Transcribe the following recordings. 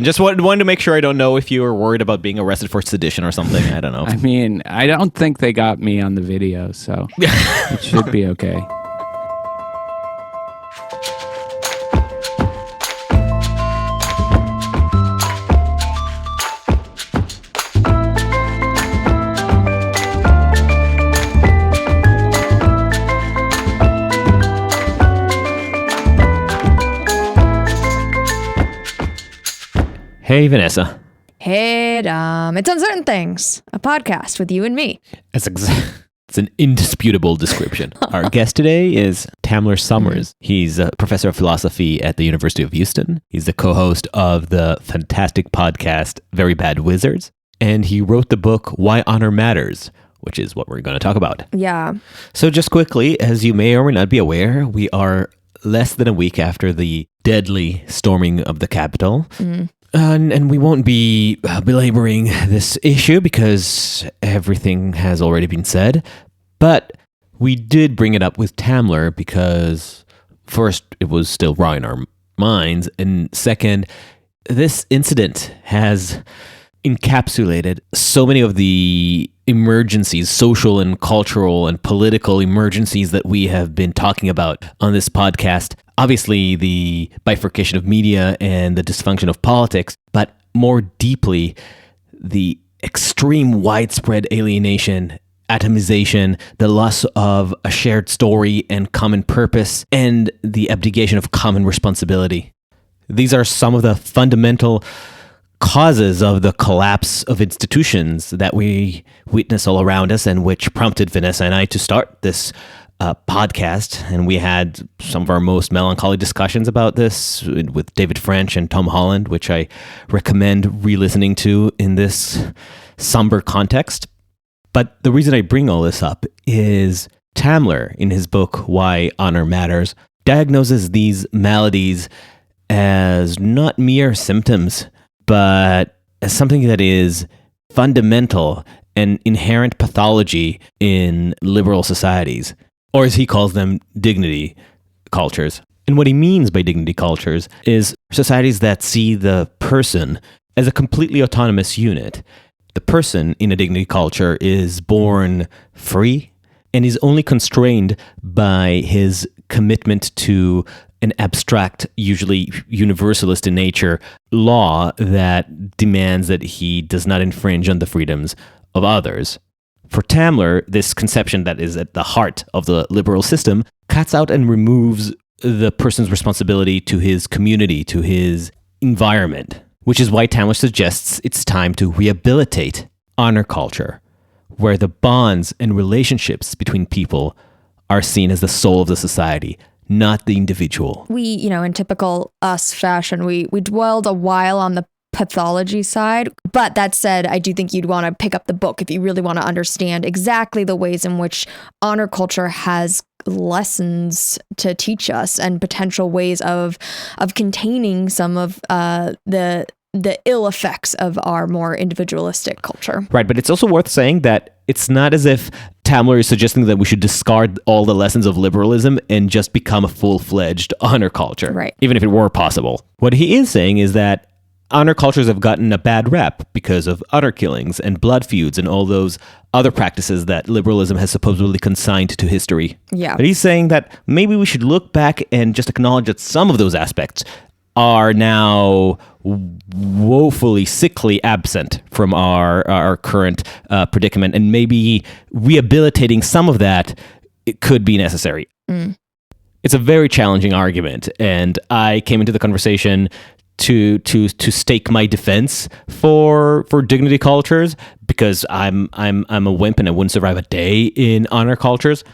Just wanted to make sure. I don't know if you were worried about being arrested for sedition or something. I don't know. I mean, I don't think they got me on the video, so it should be okay. Hey, Vanessa. Hey, Dom. It's Uncertain Things, a podcast with you and me. It's an indisputable description. Our guest today is Tamler Sommers. He's a professor of philosophy at the University of Houston. He's the co-host of the fantastic podcast Very Bad Wizards. And he wrote the book Why Honor Matters, which is what we're going to talk about. Yeah. So just quickly, as you may or may not be aware, we are less than a week after the deadly storming of the Capitol. And we won't be belaboring this issue because everything has already been said. But we did bring it up with Tamler because, first, it was still raw in our minds. And second, this incident has encapsulated so many of the emergencies, social and cultural and political emergencies that we have been talking about on this podcast. Obviously, the bifurcation of media and the dysfunction of politics, but more deeply, the extreme widespread alienation, atomization, the loss of a shared story and common purpose, and the abdication of common responsibility. These are some of the fundamental causes of the collapse of institutions that we witness all around us, and which prompted Vanessa and I to start this podcast. And we had some of our most melancholy discussions about this with David French and Tom Holland, which I recommend re-listening to in this somber context. But the reason I bring all this up is Tamler, in his book Why Honor Matters, diagnoses these maladies as not mere symptoms, but as something that is fundamental and inherent pathology in liberal societies, or as he calls them, dignity cultures. And what he means by dignity cultures is societies that see the person as a completely autonomous unit. The person in a dignity culture is born free and is only constrained by his commitment to an abstract, usually universalist in nature, law that demands that he does not infringe on the freedoms of others. For Tamler, this conception that is at the heart of the liberal system cuts out and removes the person's responsibility to his community, to his environment, which is why Tamler suggests it's time to rehabilitate honor culture, where the bonds and relationships between people are seen as the soul of the society, not the individual. We, in typical us fashion, we dwelled a while on the pathology side. But that said, I do think you'd want to pick up the book if you really want to understand exactly the ways in which honor culture has lessons to teach us and potential ways of containing some of the ill effects of our more individualistic culture. Right, but it's also worth saying that it's not as if Tamler is suggesting that we should discard all the lessons of liberalism and just become a full-fledged honor culture, right? Even if it were possible. What he is saying is that honor cultures have gotten a bad rep because of honor killings and blood feuds and all those other practices that liberalism has supposedly consigned to history. Yeah. But he's saying that maybe we should look back and just acknowledge that some of those aspects are now woefully, sickly absent from our current predicament, and maybe rehabilitating some of that, it could be necessary. It's a very challenging argument, and I came into the conversation to stake my defense for dignity cultures because I'm a wimp and I wouldn't survive a day in honor cultures.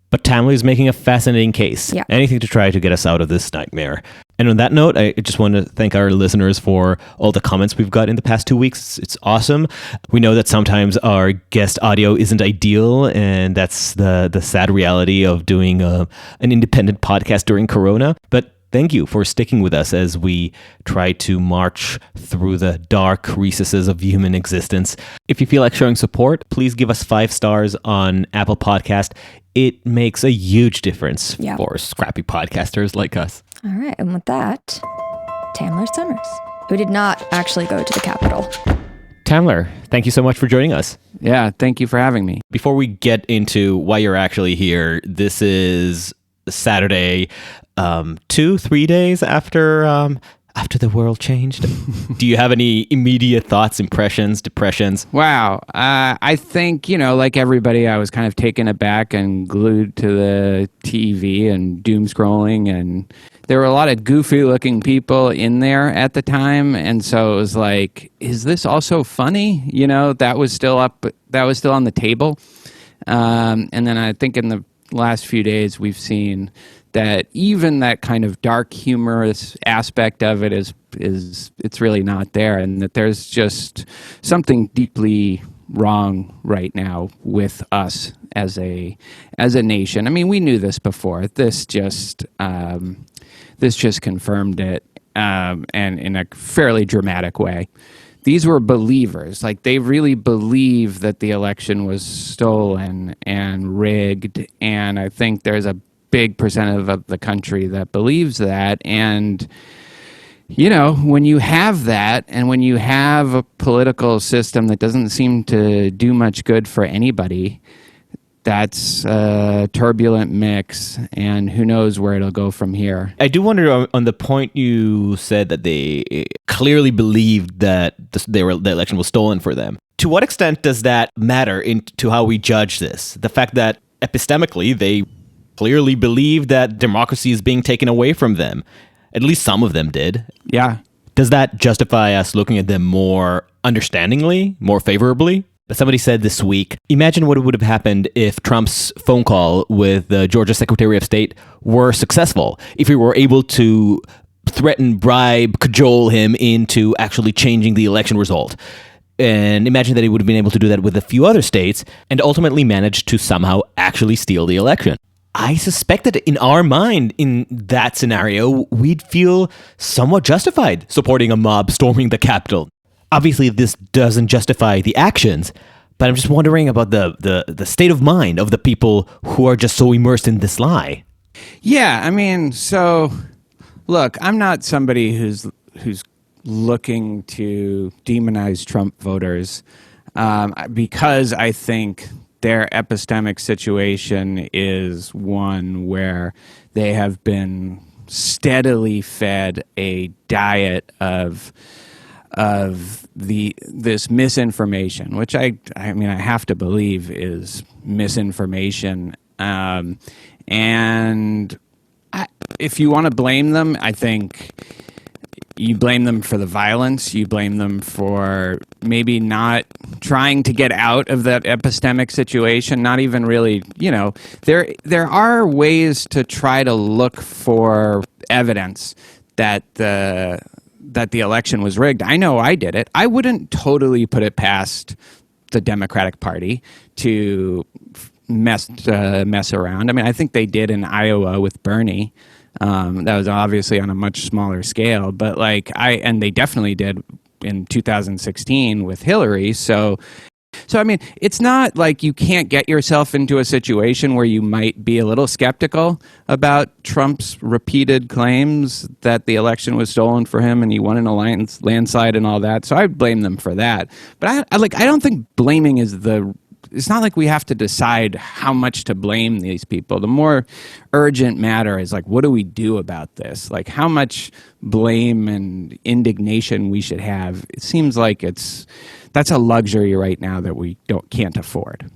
But Tamler is making a fascinating case. Yeah. Anything to try to get us out of this nightmare. And on that note, I just want to thank our listeners for all the comments we've got in the past 2 weeks. It's awesome. We know that sometimes our guest audio isn't ideal, and that's the sad reality of doing an independent podcast during Corona. But thank you for sticking with us as we try to march through the dark recesses of human existence. If you feel like showing support, please give us 5 stars on Apple Podcast. It makes a huge difference for scrappy podcasters like us. All right. And with that, Tamler Sommers. who did not actually go to the Capitol. Tamler, thank you so much for joining us. Yeah, thank you for having me. Before we get into why you're actually here, this is Saturday, 2-3 days after the world changed. Do you have any immediate thoughts, impressions, depressions? Wow. I think, like everybody, I was kind of taken aback and glued to the TV and doom scrolling. And there were a lot of goofy looking people in there at the time. And so it was like, is this also funny? That was still up, that was still on the table. And then I think in the last few days, we've seen that even that kind of dark, humorous aspect of it is it's really not there, and that there's just something deeply wrong right now with us as a nation. I mean, we knew this before. This just confirmed it, and in a fairly dramatic way. These were believers. Like, they really believe that the election was stolen and rigged, and I think there's a big percentage of the country that believes that. And when you have that, and when you have a political system that doesn't seem to do much good for anybody, that's a turbulent mix, and who knows where it'll go from here. I do wonder on the point you said that they clearly believed that the election was stolen for them. To what extent does that matter to how we judge this? The fact that epistemically they clearly believe that democracy is being taken away from them. At least some of them did. Yeah. Does that justify us looking at them more understandingly, more favorably? Somebody said this week, imagine what would have happened if Trump's phone call with the Georgia Secretary of State were successful, if he were able to threaten, bribe, cajole him into actually changing the election result. And imagine that he would have been able to do that with a few other states and ultimately manage to somehow actually steal the election. I suspect that in our mind, in that scenario, we'd feel somewhat justified supporting a mob storming the Capitol. Obviously, this doesn't justify the actions, but I'm just wondering about the state of mind of the people who are just so immersed in this lie. Yeah, I mean, so look, I'm not somebody who's looking to demonize Trump voters because I think their epistemic situation is one where they have been steadily fed a diet of this misinformation, which I mean I have to believe is misinformation, and if you want to blame them, I think you blame them for the violence. You blame them for maybe not trying to get out of that epistemic situation, not even really, there are ways to try to look for evidence that the election was rigged. I know I did it. I wouldn't totally put it past the Democratic Party to mess around. I mean, I think they did in Iowa with Bernie. That was obviously on a much smaller scale, but and they definitely did in 2016 with Hillary. So I mean, it's not like you can't get yourself into a situation where you might be a little skeptical about Trump's repeated claims that the election was stolen for him and he won in a landslide and all that. So I blame them for that. But I don't think blaming is it's not like we have to decide how much to blame these people. The more urgent matter is what do we do about this? How much blame and indignation we should have. It seems like that's a luxury right now that we can't afford.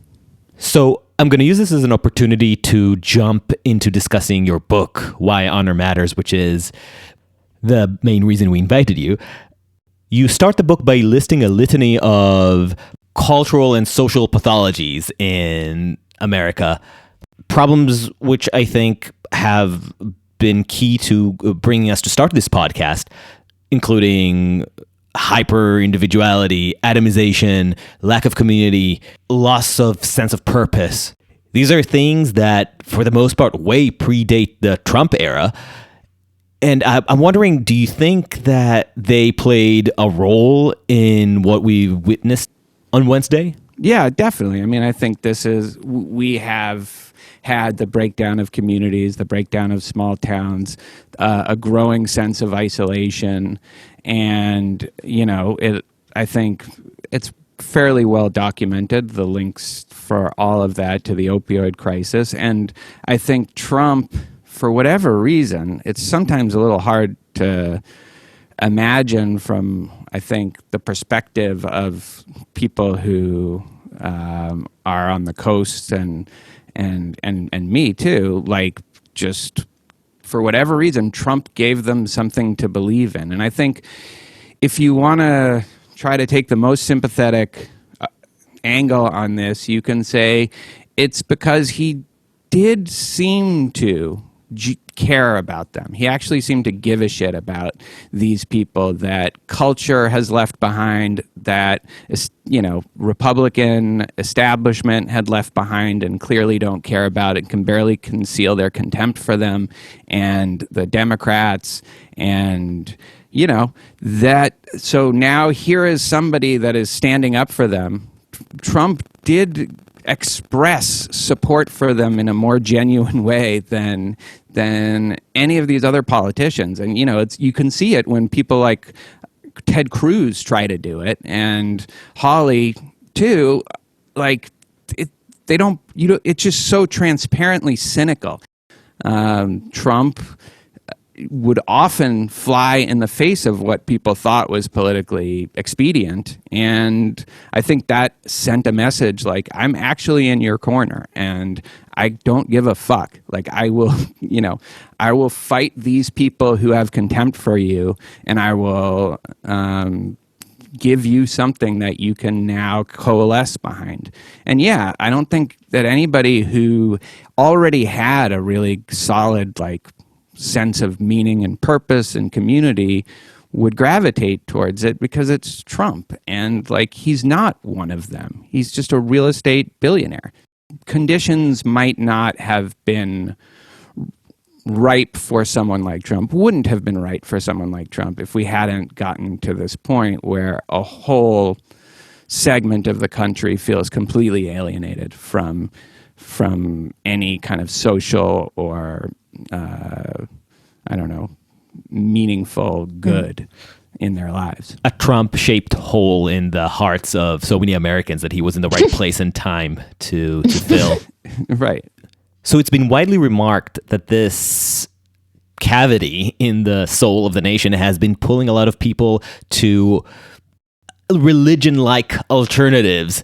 So I'm going to use this as an opportunity to jump into discussing your book, Why Honor Matters, which is the main reason we invited you. You start the book by listing a litany of cultural and social pathologies in America, problems which I think have been key to bringing us to start this podcast, including hyper-individuality, atomization, lack of community, loss of sense of purpose. These are things that, for the most part, way predate the Trump era. And I'm wondering, do you think that they played a role in what we witnessed on Wednesday? Yeah, definitely. I mean, I think we have had the breakdown of communities, the breakdown of small towns, a growing sense of isolation. And, I think it's fairly well documented, the links for all of that to the opioid crisis. And I think Trump, for whatever reason, it's sometimes a little hard to imagine from, I think, the perspective of people who are on the coast and me too, like, just for whatever reason, Trump gave them something to believe in. And I think if you want to try to take the most sympathetic angle on this, you can say it's because he did seem to care about them. He actually seemed to give a shit about these people that culture has left behind, that, Republican establishment had left behind and clearly don't care about it, can barely conceal their contempt for them, and the Democrats, and that. So now here is somebody that is standing up for them. Trump did express support for them in a more genuine way than any of these other politicians. And you can see it when people like Ted Cruz try to do it, and Hawley too. Like, they don't. It's just so transparently cynical. Trump would often fly in the face of what people thought was politically expedient. And I think that sent a message like, I'm actually in your corner and I don't give a fuck. Like, I will fight these people who have contempt for you, and I will give you something that you can now coalesce behind. And yeah, I don't think that anybody who already had a really solid, sense of meaning and purpose and community would gravitate towards it, because it's Trump, and he's not one of them. He's just a real estate billionaire. Conditions might not have been ripe for someone like Trump, wouldn't have been right for someone like Trump, if we hadn't gotten to this point where a whole segment of the country feels completely alienated from any kind of social or meaningful good in their lives. A Trump-shaped hole in the hearts of so many Americans that he was in the right place and time to fill. Right. So it's been widely remarked that this cavity in the soul of the nation has been pulling a lot of people to religion-like alternatives,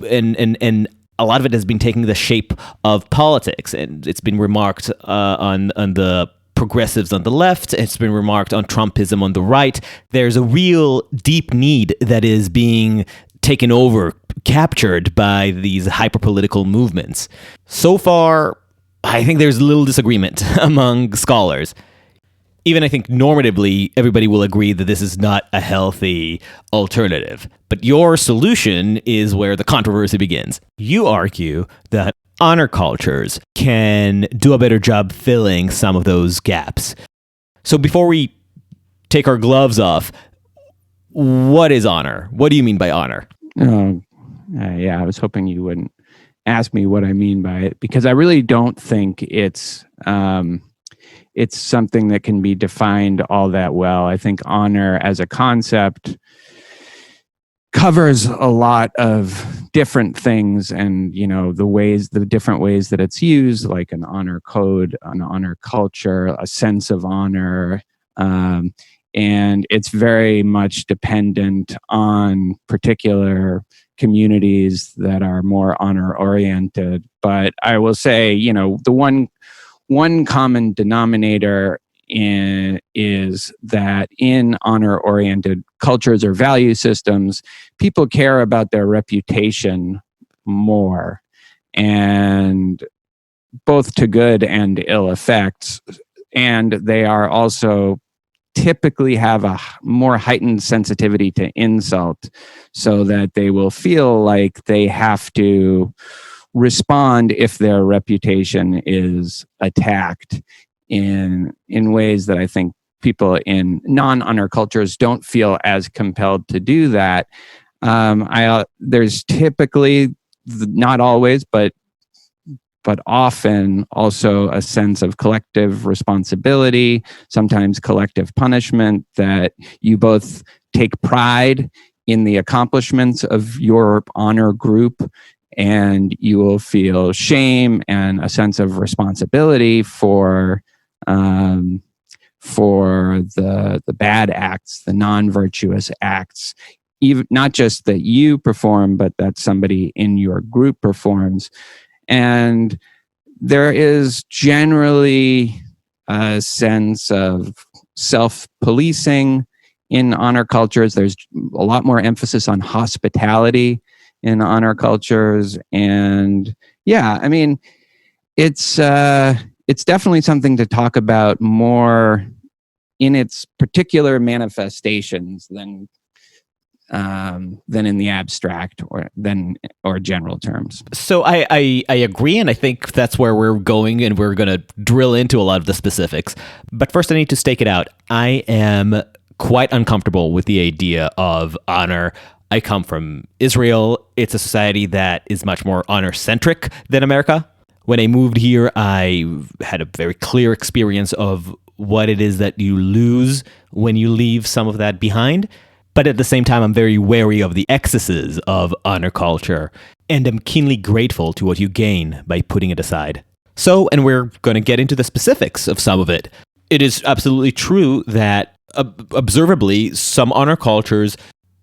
and a lot of it has been taking the shape of politics, and it's been remarked on the progressives on the left. It's been remarked on Trumpism on the right. There's a real deep need that is being taken over, captured by these hyper-political movements. So far, I think there's little disagreement among scholars. Even I think normatively, everybody will agree that this is not a healthy alternative. But your solution is where the controversy begins. You argue that honor cultures can do a better job filling some of those gaps. So before we take our gloves off, what is honor? What do you mean by honor? I was hoping you wouldn't ask me what I mean by it, because I really don't think it's something that can be defined all that well. I think honor as a concept covers a lot of different things, and the different ways that it's used, like an honor code, an honor culture, a sense of honor, and it's very much dependent on particular communities that are more honor oriented. But I will say, the one common denominator is that in honor-oriented cultures or value systems, people care about their reputation more, and both to good and ill effects. And they are also typically have a more heightened sensitivity to insult, so that they will feel like they have to respond if their reputation is attacked in ways that I think people in non-honor cultures don't feel as compelled to do that. There's typically, not always, but but often also a sense of collective responsibility, sometimes collective punishment, that you both take pride in the accomplishments of your honor group, and you will feel shame and a sense of responsibility for the bad acts, the non-virtuous acts, even not just that you perform, but that somebody in your group performs. And there is generally a sense of self-policing in honor cultures. There's a lot more emphasis on hospitality in honor cultures. And yeah, I mean, it's definitely something to talk about more in its particular manifestations than in the abstract or general terms. So I agree, and I think that's where we're going, and we're going to drill into a lot of the specifics. But first, I need to stake it out. I am quite uncomfortable with the idea of honor. I come from Israel. It's a society that is much more honor-centric than America. When I moved here, I had a very clear experience of what it is that you lose when you leave some of that behind. But at the same time, I'm very wary of the excesses of honor culture, and am keenly grateful to what you gain by putting it aside. So, and we're going to get into the specifics of some of it. It is absolutely true that, observably, some honor cultures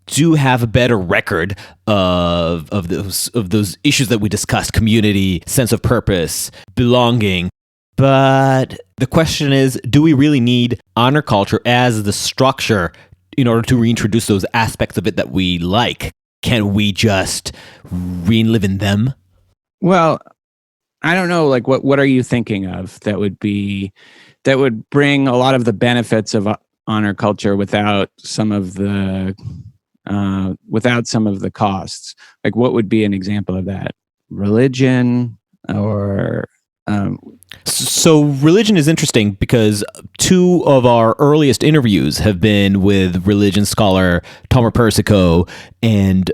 do have a better record of those issues that we discussed: community, sense of purpose, belonging. But the question is, do we really need honor culture as the structure in order to reintroduce those aspects of it that we like? Can we just relive in them? Well, I don't know. Like, what are you thinking of that would bring a lot of the benefits of honor culture without some of the costs? Like, what would be an example of that? Religion or So religion is interesting because two of our earliest interviews have been with religion scholar Tamler Sommers and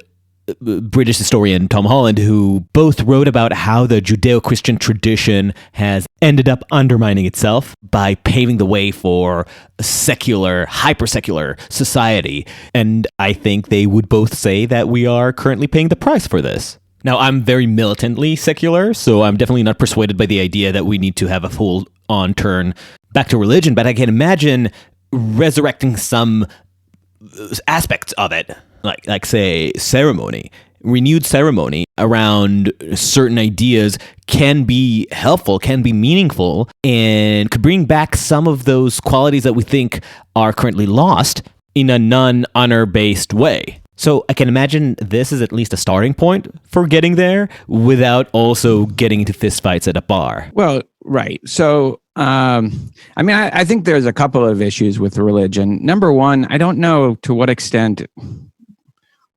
British historian Tom Holland, who both wrote about how the Judeo-Christian tradition has ended up undermining itself by paving the way for a secular, hyper-secular society. And I think they would both say that we are currently paying the price for this. Now, I'm very militantly secular, so I'm definitely not persuaded by the idea that we need to have a full-on turn back to religion, but I can imagine resurrecting some aspects of it, like say, ceremony. Renewed ceremony around certain ideas can be helpful, can be meaningful, and could bring back some of those qualities that we think are currently lost in a non-honor-based way. So I can imagine this is at least a starting point for getting there without also getting into fistfights at a bar. Well, right. So, I think there's a couple of issues with religion. Number one, I don't know to what extent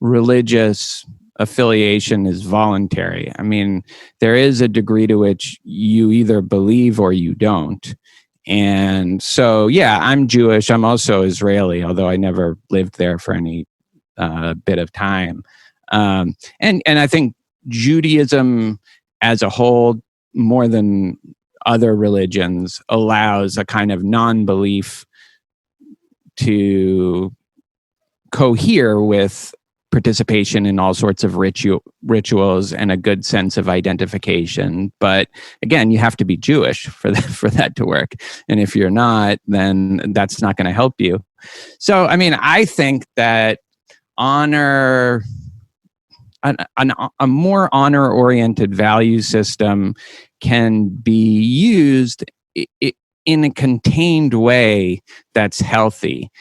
religious affiliation is voluntary. I mean, there is a degree to which you either believe or you don't. And so, yeah, I'm Jewish. I'm also Israeli, although I never lived there for any bit of time. And I think Judaism as a whole, more than other religions, allows a kind of non-belief to cohere with participation in all sorts of rituals and a good sense of identification. But again, you have to be Jewish for that to work. And if you're not, then that's not going to help you. So, I mean, I think that honor, a more honor-oriented value system can be used in a contained way that's healthy.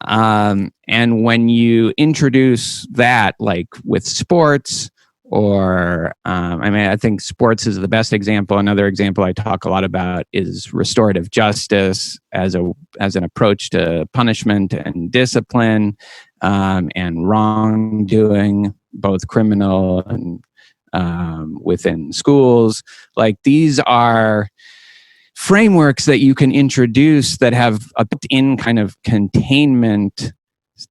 And when you introduce that, like with sports, or I think sports is the best example. Another example I talk a lot about is restorative justice as an approach to punishment and discipline, and wrongdoing, both criminal and within schools. Like, these are frameworks that you can introduce that have a built-in kind of containment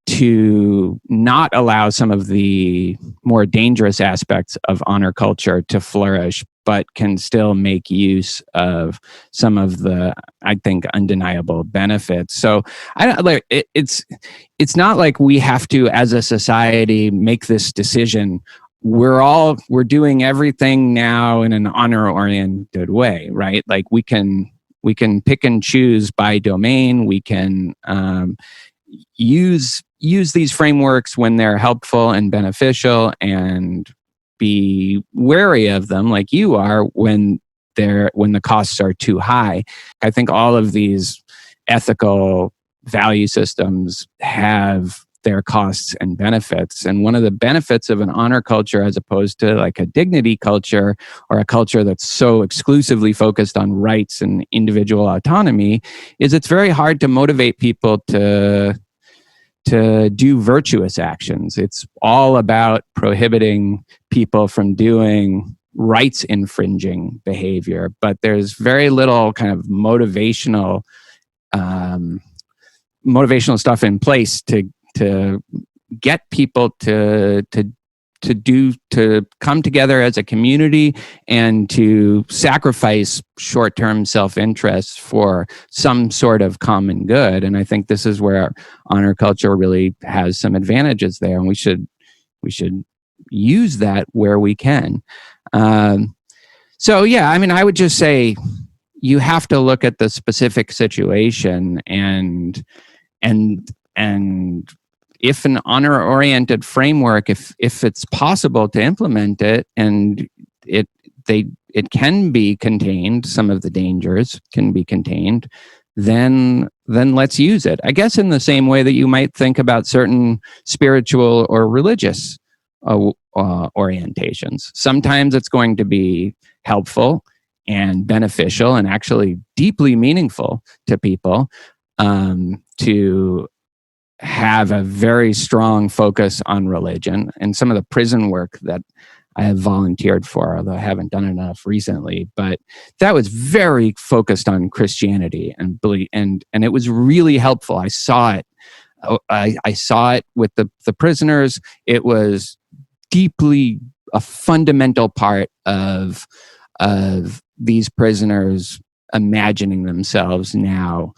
to not allow some of the more dangerous aspects of honor culture to flourish. but can still make use of some of the, I think, undeniable benefits. So it's not like we have to, as a society, make this decision. We're doing everything now in an honor-oriented way, right? Like we can pick and choose by domain. We can use these frameworks when they're helpful and beneficial, and be wary of them, like you are, when the costs are too high. I think all of these ethical value systems have their costs and benefits. And one of the benefits of an honor culture, as opposed to like a dignity culture or a culture that's so exclusively focused on rights and individual autonomy, is it's very hard to motivate people to do virtuous actions. It's all about prohibiting people from doing rights infringing behavior, but there's very little kind of motivational stuff in place to get people to come together as a community and to sacrifice short-term self-interest for some sort of common good. And I think this is where honor culture really has some advantages there, and we should use that where we can. So yeah, I mean, I would just say you have to look at the specific situation, and if an honor-oriented framework, if it's possible to implement it, and it can be contained, some of the dangers can be contained, then let's use it. I guess in the same way that you might think about certain spiritual or religious orientations. Sometimes it's going to be helpful and beneficial and actually deeply meaningful to people to have a very strong focus on religion. And some of the prison work that I have volunteered for, although I haven't done enough recently, but that was very focused on Christianity and belief, and it was really helpful. I saw it. I saw it with the prisoners. It was deeply a fundamental part of these prisoners imagining themselves now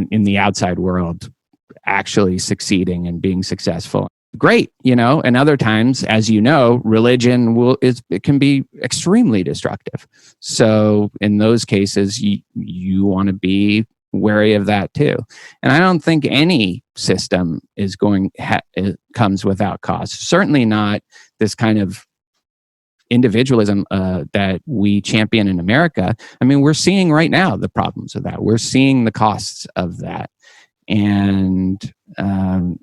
in the outside world actually succeeding and being successful. Great, and other times, as you know, religion it can be extremely destructive. So in those cases, you want to be wary of that too. And I don't think any system comes without cost. Certainly not this kind of individualism that we champion in America. I mean, we're seeing right now the problems of that. We're seeing the costs of that, and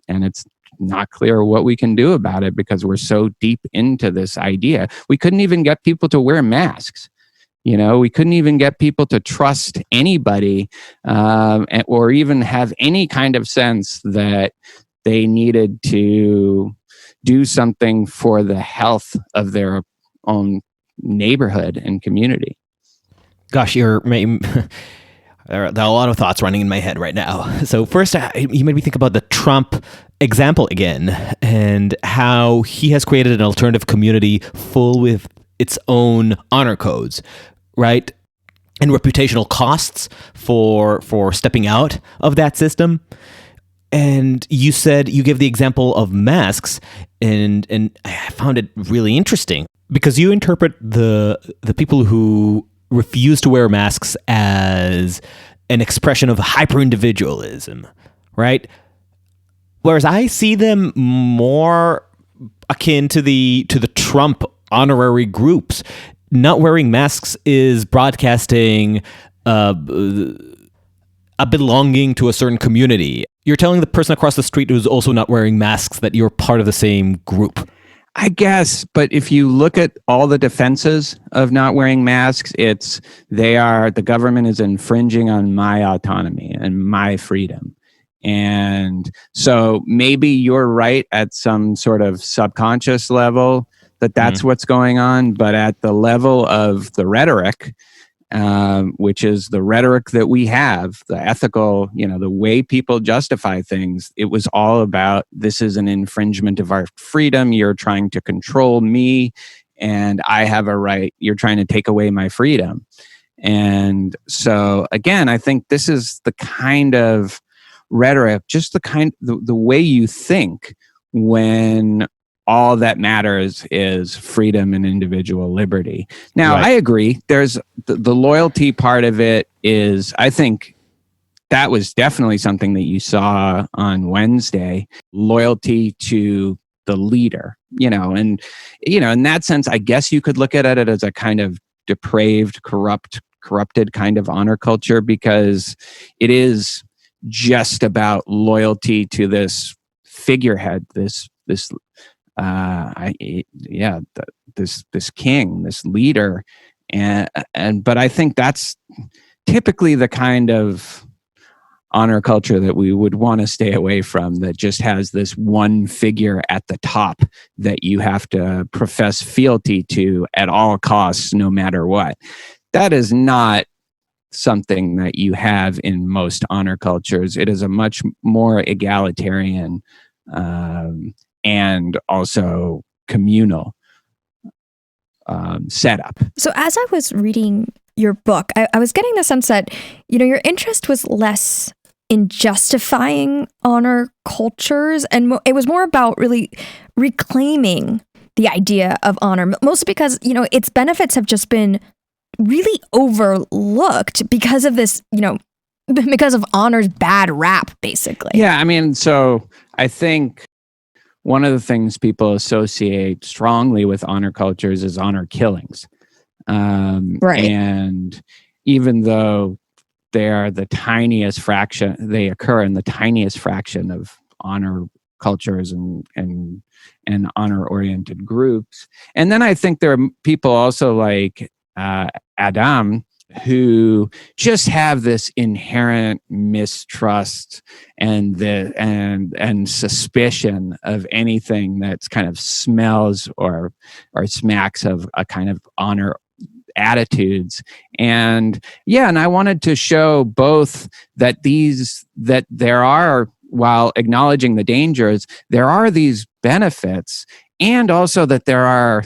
it's not clear what we can do about it because we're so deep into this idea. We couldn't even get people to wear masks. We couldn't even get people to trust anybody, or even have any kind of sense that they needed to do something for the health of their own neighborhood and community. Gosh, there are a lot of thoughts running in my head right now. So first, you made me think about the Trump example again, and how he has created an alternative community full with its own honor codes, right? And reputational costs for stepping out of that system. And you said, you gave the example of masks, and I found it really interesting because you interpret the people who refuse to wear masks as an expression of hyper-individualism, right? Whereas I see them more akin to the Trump honorary groups. Not wearing masks is broadcasting a belonging to a certain community. You're telling the person across the street who's also not wearing masks that you're part of the same group. I guess, but if you look at all the defenses of not wearing masks, the government is infringing on my autonomy and my freedom. And so maybe you're right at some sort of subconscious level that's what's going on, but at the level of the rhetoric, which is the rhetoric that we have, the ethical, the way people justify things, it was all about, this is an infringement of our freedom. You're trying to control me and I have a right. You're trying to take away my freedom. And so, again, I think this is the kind of rhetoric, just the way you think when all that matters is freedom and individual liberty. Now, Right. I agree. There's the loyalty part of it is, I think that was definitely something that you saw on Wednesday, loyalty to the leader, and, in that sense, I guess you could look at it as a kind of depraved, corrupted kind of honor culture, because it is just about loyalty to this figurehead, this king, this leader, but I think that's typically the kind of honor culture that we would want to stay away from, that just has this one figure at the top that you have to profess fealty to at all costs, no matter what. That is not something that you have in most honor cultures. It is a much more egalitarian and also communal setup. So as I was reading your book, I was getting the sense that, your interest was less in justifying honor cultures, and it was more about really reclaiming the idea of honor, mostly because, its benefits have just been really overlooked because of this, because of honor's bad rap, basically. Yeah, I mean, so I think one of the things people associate strongly with honor cultures is honor killings. Right. And even though they are the tiniest fraction, they occur in the tiniest fraction of honor cultures and honor-oriented groups. And then I think there are people also like Adam, who just have this inherent mistrust and suspicion of anything that's kind of smells or smacks of a kind of honor attitudes. And I wanted to show both that there are, while acknowledging the dangers, there are these benefits, and also that there are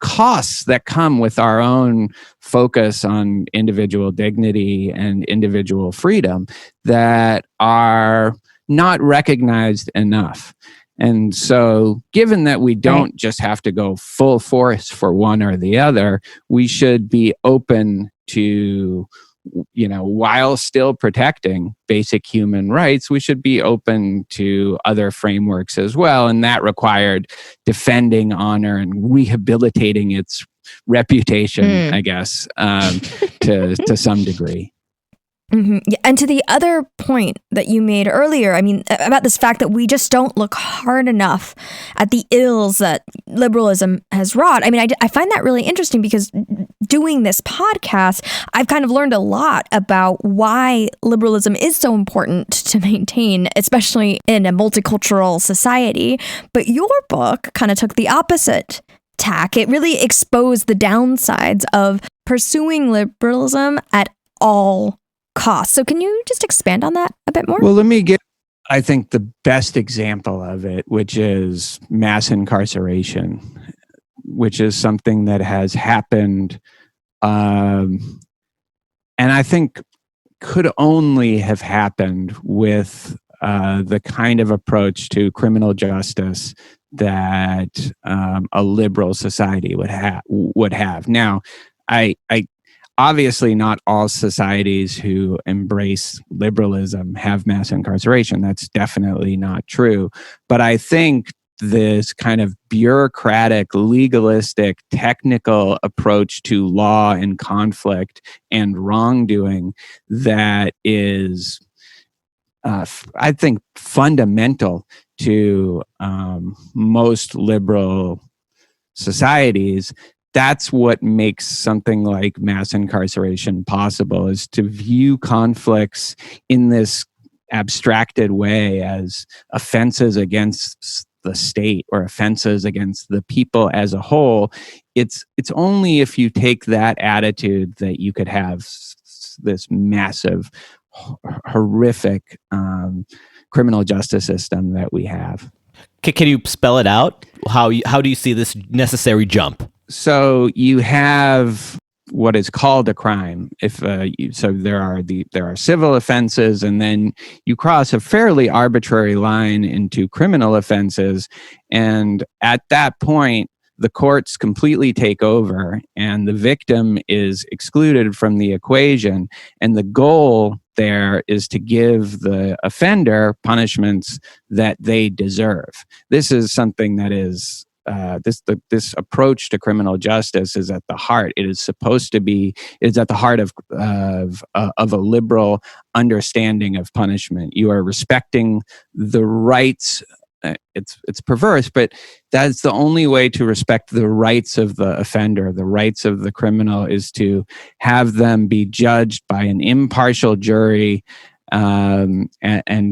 costs that come with our own focus on individual dignity and individual freedom that are not recognized enough. And so, given that we don't just have to go full force for one or the other, we should be open to, while still protecting basic human rights, we should be open to other frameworks as well. And that required defending honor and rehabilitating its reputation, I guess, to some degree. Mm-hmm. Yeah, and to the other point that you made earlier, I mean, about this fact that we just don't look hard enough at the ills that liberalism has wrought. I mean, I find that really interesting, because doing this podcast, I've kind of learned a lot about why liberalism is so important to maintain, especially in a multicultural society. But your book kind of took the opposite tack. It really exposed the downsides of pursuing liberalism at all costs. So can you just expand on that a bit more? Well, let me give, I think, the best example of it, which is mass incarceration, which is something that has happened, and I think could only have happened with the kind of approach to criminal justice that a liberal society would have. Now, I obviously, not all societies who embrace liberalism have mass incarceration. That's definitely not true. But I think this kind of bureaucratic, legalistic, technical approach to law and conflict and wrongdoing that is, I think, fundamental to most liberal societies. That's what makes something like mass incarceration possible, is to view conflicts in this abstracted way as offenses against the state or offenses against the people as a whole. It's only if you take that attitude that you could have this massive, horrific criminal justice system that we have. Can you spell it out? How do you see this necessary jump? So you have what is called a crime. So there are civil offenses, and then you cross a fairly arbitrary line into criminal offenses, and at that point, the courts completely take over, and the victim is excluded from the equation. And the goal there is to give the offender punishments that they deserve. This is something that is this approach to criminal justice is at the heart. It is supposed to be. It's at the heart of a liberal understanding of punishment. You are respecting the rights. It's perverse, but that's the only way to respect the rights of the offender. The rights of the criminal is to have them be judged by an impartial jury and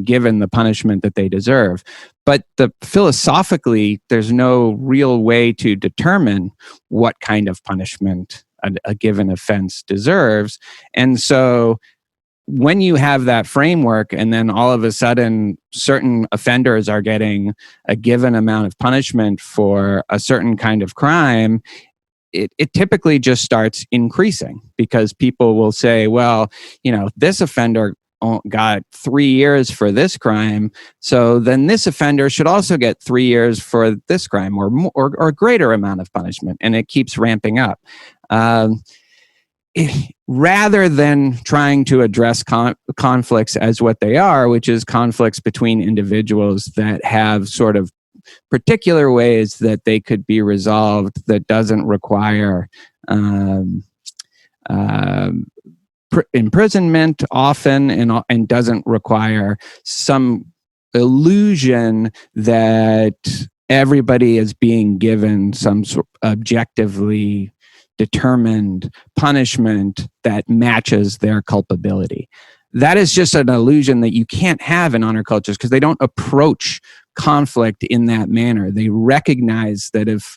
given the punishment that they deserve. But philosophically, there's no real way to determine what kind of punishment a given offense deserves. And so when you have that framework, and then all of a sudden certain offenders are getting a given amount of punishment for a certain kind of crime, it typically just starts increasing, because people will say, well, this offender got 3 years for this crime, so then this offender should also get 3 years for this crime, or a greater amount of punishment, and it keeps ramping up. Rather than trying to address conflicts as what they are, which is conflicts between individuals that have sort of particular ways that they could be resolved, that doesn't require imprisonment often, and doesn't require some illusion that everybody is being given some sort of objectively determined punishment that matches their culpability. That is just an illusion that you can't have in honor cultures, because they don't approach conflict in that manner. They recognize that if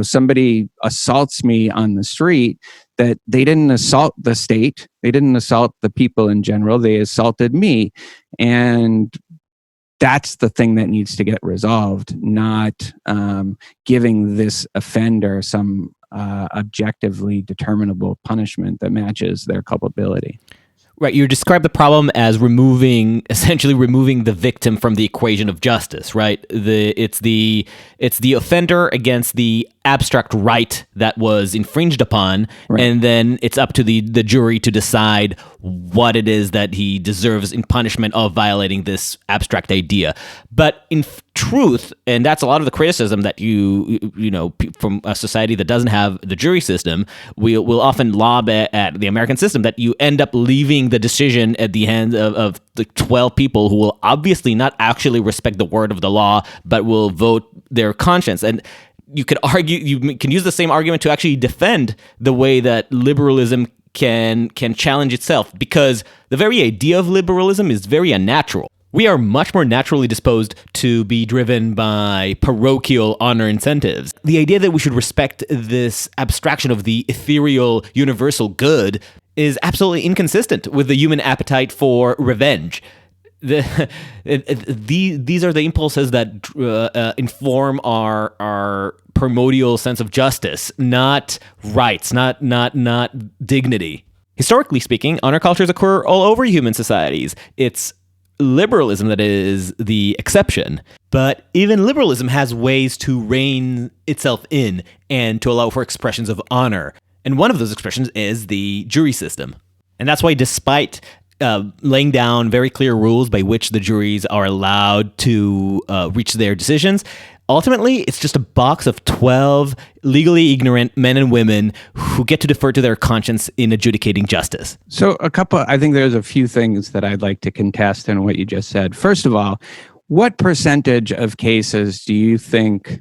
somebody assaults me on the street, that they didn't assault the state, they didn't assault the people in general, they assaulted me. And that's the thing that needs to get resolved, not giving this offender some objectively determinable punishment that matches their culpability. Right, you describe the problem as essentially removing the victim from the equation of justice, right? It's the offender against the abstract right that was infringed upon, right. And then it's up to the jury to decide what it is that he deserves in punishment of violating this abstract idea. But in truth, and that's a lot of the criticism that from a society that doesn't have the jury system, we'll often lob at the American system, that you end up leaving the decision at the hands of the 12 people who will obviously not actually respect the word of the law, but will vote their conscience. And you could argue, you can use the same argument to actually defend the way that liberalism can challenge itself, because the very idea of liberalism is very unnatural. We are much more naturally disposed to be driven by parochial honor incentives. The idea that we should respect this abstraction of the ethereal universal good is absolutely inconsistent with the human appetite for revenge. These are the impulses that inform our primordial sense of justice, not rights, not dignity. Historically speaking, honor cultures occur all over human societies. It's liberalism that is the exception. But even liberalism has ways to rein itself in and to allow for expressions of honor. And one of those expressions is the jury system. And that's why, despite laying down very clear rules by which the juries are allowed to reach their decisions, ultimately, it's just a box of 12 legally ignorant men and women who get to defer to their conscience in adjudicating justice. So I think there's a few things that I'd like to contest in what you just said. First of all, what percentage of cases do you think,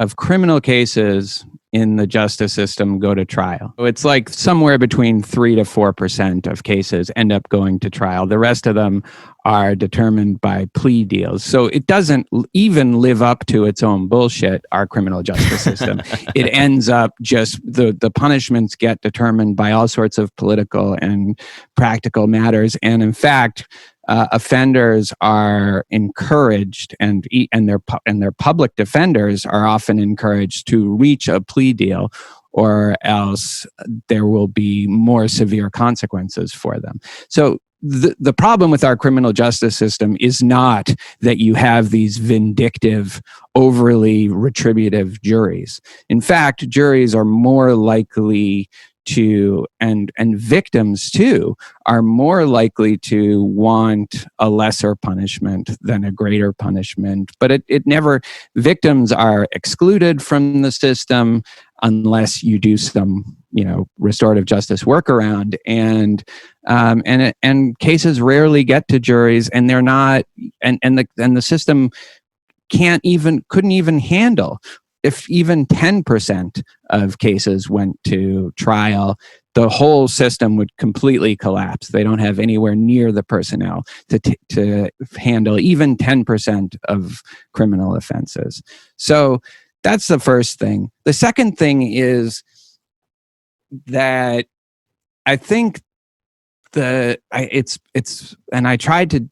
of criminal cases in the justice system, go to trial? It's like somewhere between 3 to 4% of cases end up going to trial. The rest of them are determined by plea deals. So it doesn't even live up to its own bullshit, our criminal justice system. It ends up just, the punishments get determined by all sorts of political and practical matters. And in fact, offenders are encouraged, and their public defenders are often encouraged to reach a plea deal, or else there will be more severe consequences for them. So the problem with our criminal justice system is not that you have these vindictive, overly retributive juries. In fact, juries are more likely to, and victims too, are more likely to want a lesser punishment than a greater punishment. But it never, victims are excluded from the system unless you do some, restorative justice workaround, and cases rarely get to juries, and they're not, and the system couldn't even handle. If even 10% of cases went to trial, the whole system would completely collapse. They don't have anywhere near the personnel to handle even 10% of criminal offenses. So that's the first thing. The second thing is that I think it's and I tried to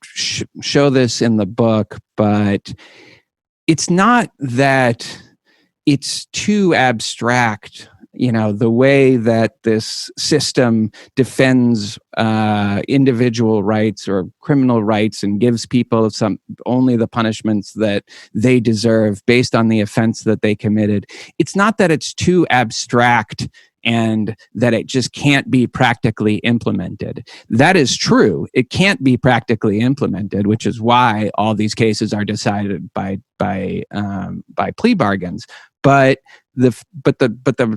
show this in the book, but it's not that it's too abstract, the way that this system defends individual rights or criminal rights and gives people only the punishments that they deserve based on the offense that they committed. It's not that it's too abstract and that it just can't be practically implemented. That is true. It can't be practically implemented, which is why all these cases are decided by plea bargains. But the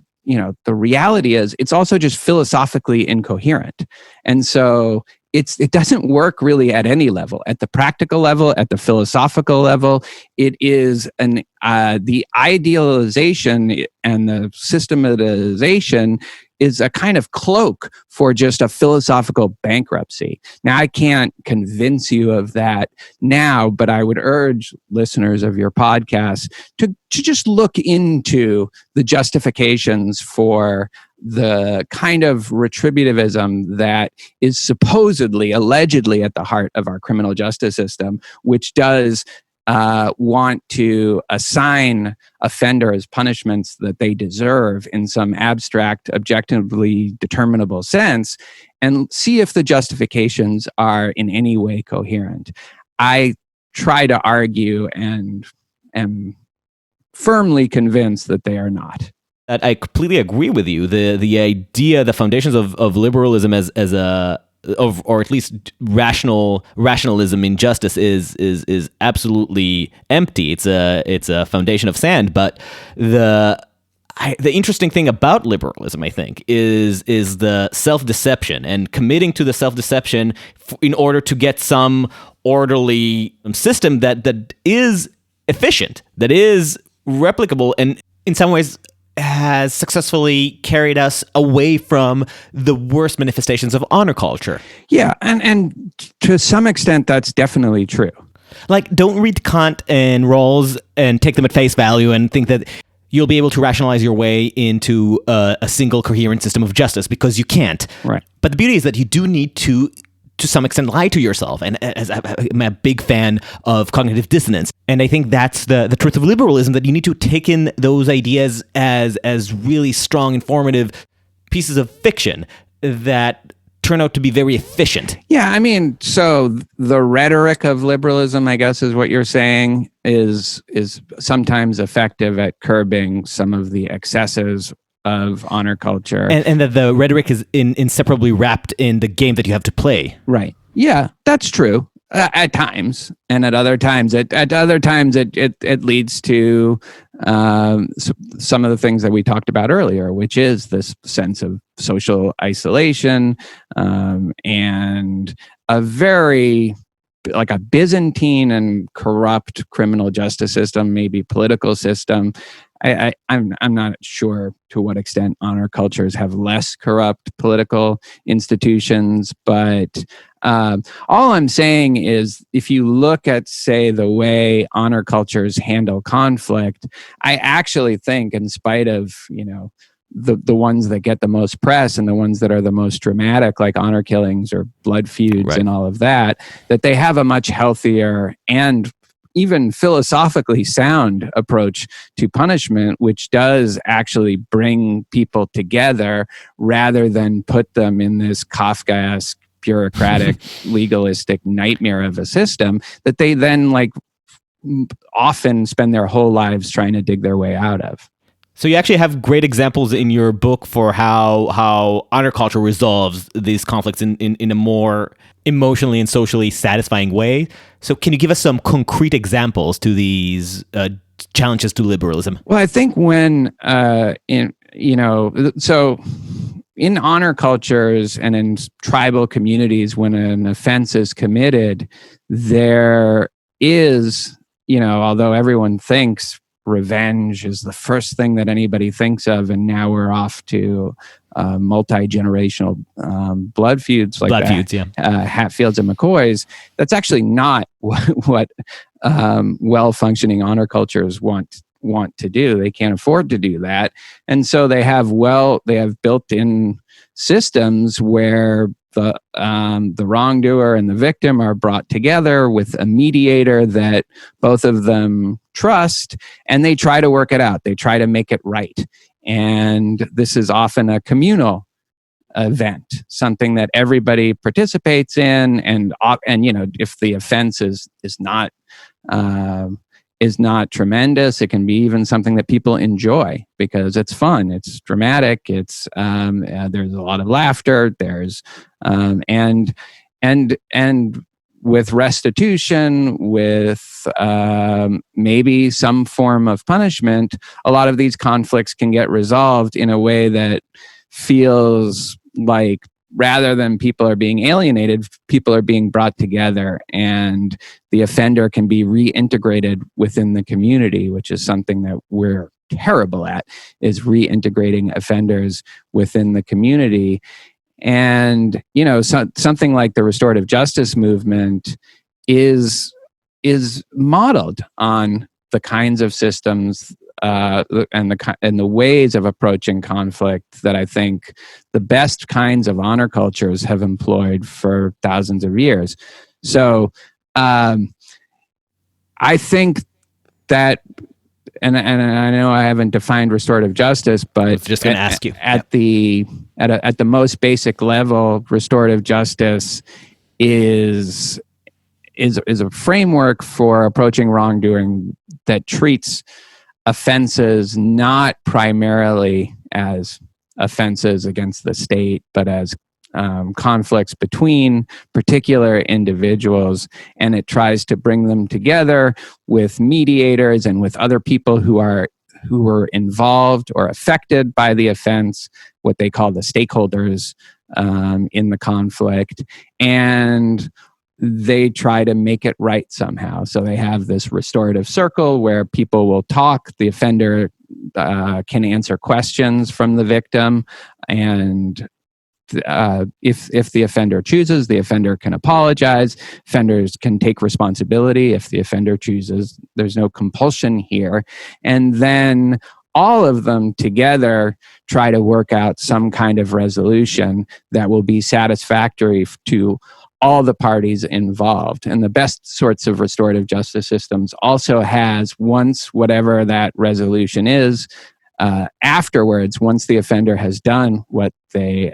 reality is it's also just philosophically incoherent. And so it doesn't work really at any level, at the practical level, at the philosophical level. It is the idealization and the systematization is a kind of cloak for just a philosophical bankruptcy. Now, I can't convince you of that now, but I would urge listeners of your podcast to just look into the justifications for the kind of retributivism that is supposedly, allegedly at the heart of our criminal justice system, which does want to assign offenders punishments that they deserve in some abstract, objectively determinable sense, and see if the justifications are in any way coherent. I try to argue and am firmly convinced that they are not. That I completely agree with you. The idea, the foundations of liberalism as a or at least rationalism in justice is absolutely empty. It's a foundation of sand. But the interesting thing about liberalism, I think, is the self-deception and committing to the self-deception in order to get some orderly system that is efficient, that is replicable, and in some ways has successfully carried us away from the worst manifestations of honor culture. Yeah, and to some extent, that's definitely true. Like, don't read Kant and Rawls and take them at face value and think that you'll be able to rationalize your way into a single coherent system of justice, because you can't. Right. But the beauty is that you do need to some extent lie to yourself. And as I'm a big fan of cognitive dissonance. And I think that's the truth of liberalism, that you need to take in those ideas as really strong, informative pieces of fiction that turn out to be very efficient. Yeah, I mean, so the rhetoric of liberalism, I guess, is what you're saying, is sometimes effective at curbing some of the excesses of honor culture. And that the rhetoric is inseparably wrapped in the game that you have to play. Right. Yeah, that's true. At times, and at other times, it leads to some of the things that we talked about earlier, which is this sense of social isolation and a very like a Byzantine and corrupt criminal justice system, maybe political system. I'm not sure to what extent honor cultures have less corrupt political institutions, but all I'm saying is, if you look at, say, the way honor cultures handle conflict, I actually think, in spite of the ones that get the most press and the ones that are the most dramatic, like honor killings or blood feuds and all of that, that they have a much healthier and even philosophically sound approach to punishment, which does actually bring people together rather than put them in this Kafkaesque, bureaucratic, legalistic nightmare of a system that they then often spend their whole lives trying to dig their way out of. So you actually have great examples in your book for how honor culture resolves these conflicts in a more emotionally and socially satisfying way. So can you give us some concrete examples to these challenges to liberalism? Well, I think when in honor cultures and in tribal communities, when an offense is committed, there is, although everyone thinks revenge is the first thing that anybody thinks of, and now we're off to multi-generational blood feuds like Hatfields and McCoys. That's actually not what well-functioning honor cultures want to do. They can't afford to do that, and so they have built-in systems where the wrongdoer and the victim are brought together with a mediator that both of them trust, and they try to work it out. They try to make it right. And this is often a communal event, something that everybody participates in. And if the offense is not tremendous, it can be even something that people enjoy because it's fun, it's dramatic, it's there's a lot of laughter, there's and with restitution, with maybe some form of punishment, a lot of these conflicts can get resolved in a way that feels like, rather than people are being alienated, people are being brought together, and the offender can be reintegrated within the community, which is something that we're terrible at, is reintegrating offenders within the community. And, something like the restorative justice movement is modeled on the kinds of systems and the ways of approaching conflict that I think the best kinds of honor cultures have employed for thousands of years. So I think that, and I know I haven't defined restorative justice, but I was just going to ask you at the most basic level, restorative justice is a framework for approaching wrongdoing that treats offenses not primarily as offenses against the state, but as conflicts between particular individuals, and it tries to bring them together with mediators and with other people who were involved or affected by the offense, what they call the stakeholders in the conflict, and they try to make it right somehow. So they have this restorative circle where people will talk. The offender can answer questions from the victim, and if the offender chooses, the offender can apologize. Offenders can take responsibility if the offender chooses. There's no compulsion here. And then all of them together try to work out some kind of resolution that will be satisfactory to all the parties involved. And the best sorts of restorative justice systems also has, once whatever that resolution is, afterwards, once the offender has done what they